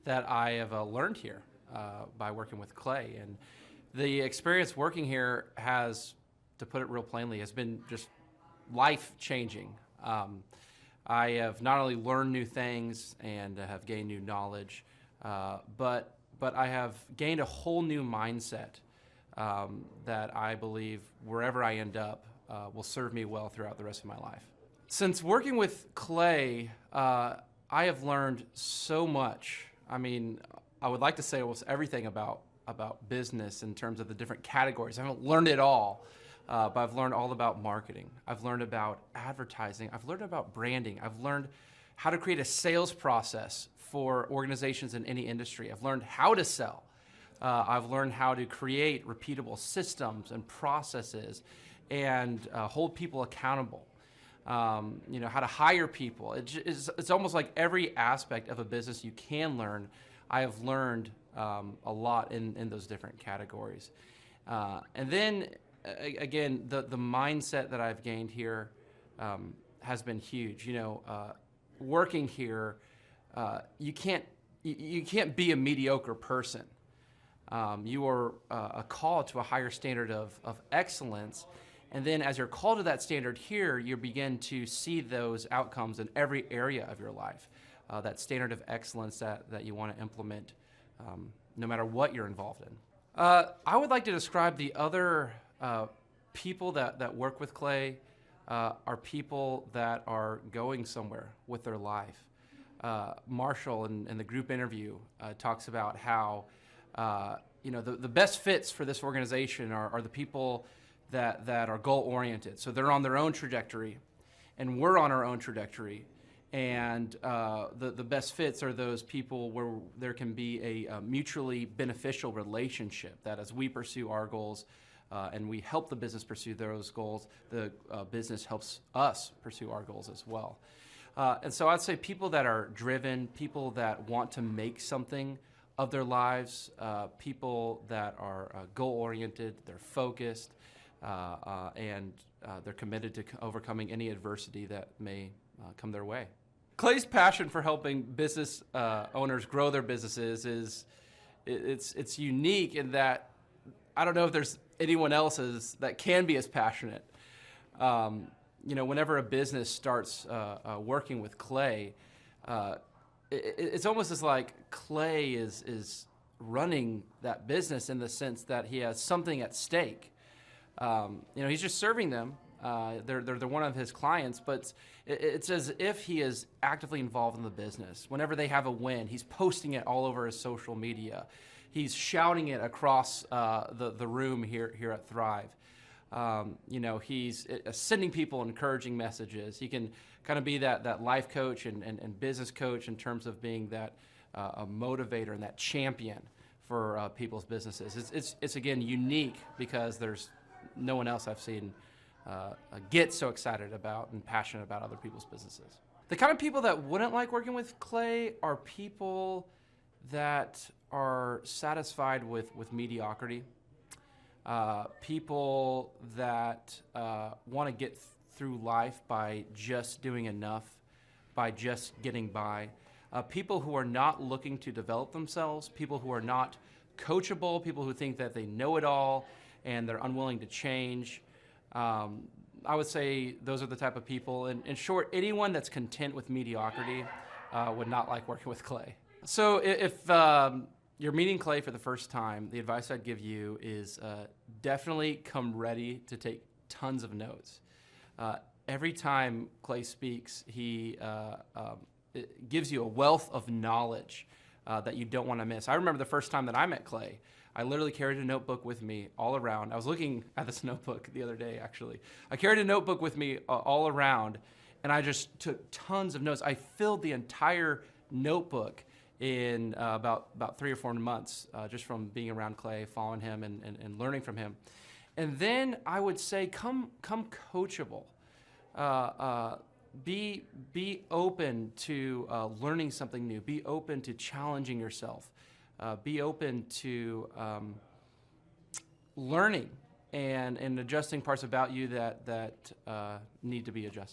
that I have learned here by working with Clay. And the experience working here has, to put it real plainly, has been just life-changing. I have not only learned new things and have gained new knowledge, but I have gained a whole new mindset that I believe wherever I end up will serve me well throughout the rest of my life. Since working with Clay, I have learned so much. I mean, I would like to say almost everything about business in terms of the different categories. I haven't learned it all, but I've learned all about marketing. I've learned about advertising. I've learned about branding. I've learned how to create a sales process for organizations in any industry. I've learned how to sell. I've learned how to create repeatable systems and processes and hold people accountable. How to hire people. It's almost like every aspect of a business you can learn. I have learned a lot in those different categories. And then, again, the mindset that I've gained here has been huge. Working here, you can't be a mediocre person. You are a call to a higher standard of excellence. And then as you're called to that standard here, you begin to see those outcomes in every area of your life, that standard of excellence that you want to implement no matter what you're involved in. I would like to describe the other people that work with Clay are people that are going somewhere with their life. Marshall in the group interview talks about how the best fits for this organization are the people that are goal-oriented. So they're on their own trajectory, and we're on our own trajectory. And the best fits are those people where there can be a mutually beneficial relationship, that as we pursue our goals and we help the business pursue those goals, the business helps us pursue our goals as well. And so I'd say people that are driven, people that want to make something of their lives, people that are goal-oriented, they're focused, and they're committed to overcoming any adversity that may come their way. Clay's passion for helping business owners grow their businesses it's unique in that I don't know if there's anyone else that can be as passionate. Whenever a business starts working with Clay, it's almost as like Clay is running that business in the sense that he has something at stake. He's just serving them. They're one of his clients, but it's as if he is actively involved in the business. Whenever they have a win, he's posting it all over his social media. He's shouting it across the room here at Thrive. He's sending people encouraging messages. He can kind of be that life coach and business coach in terms of being that a motivator and that champion for people's businesses. It's again unique because there's no one else I've seen get so excited about and passionate about other people's businesses. The kind of people that wouldn't like working with Clay are people that are satisfied with mediocrity. people that want to get through life by just doing enough, by just getting by, people who are not looking to develop themselves, people who are not coachable, people who think that they know it all and they're unwilling to change. I would say those are the type of people. In short, anyone that's content with mediocrity would not like working with Clay. So if you're meeting Clay for the first time, the advice I'd give you is definitely come ready to take tons of notes. Every time Clay speaks, he it gives you a wealth of knowledge that you don't want to miss. I remember the first time that I met Clay, I literally carried a notebook with me all around. I was looking at this notebook the other day, actually. I carried a notebook with me all around, and I just took tons of notes. I filled the entire notebook in about 3 or 4 months, just from being around Clay, following him, and learning from him. And then I would say, come coachable. Be open to learning something new. Be open to challenging yourself. Be open to learning and adjusting parts about you that need to be adjusted.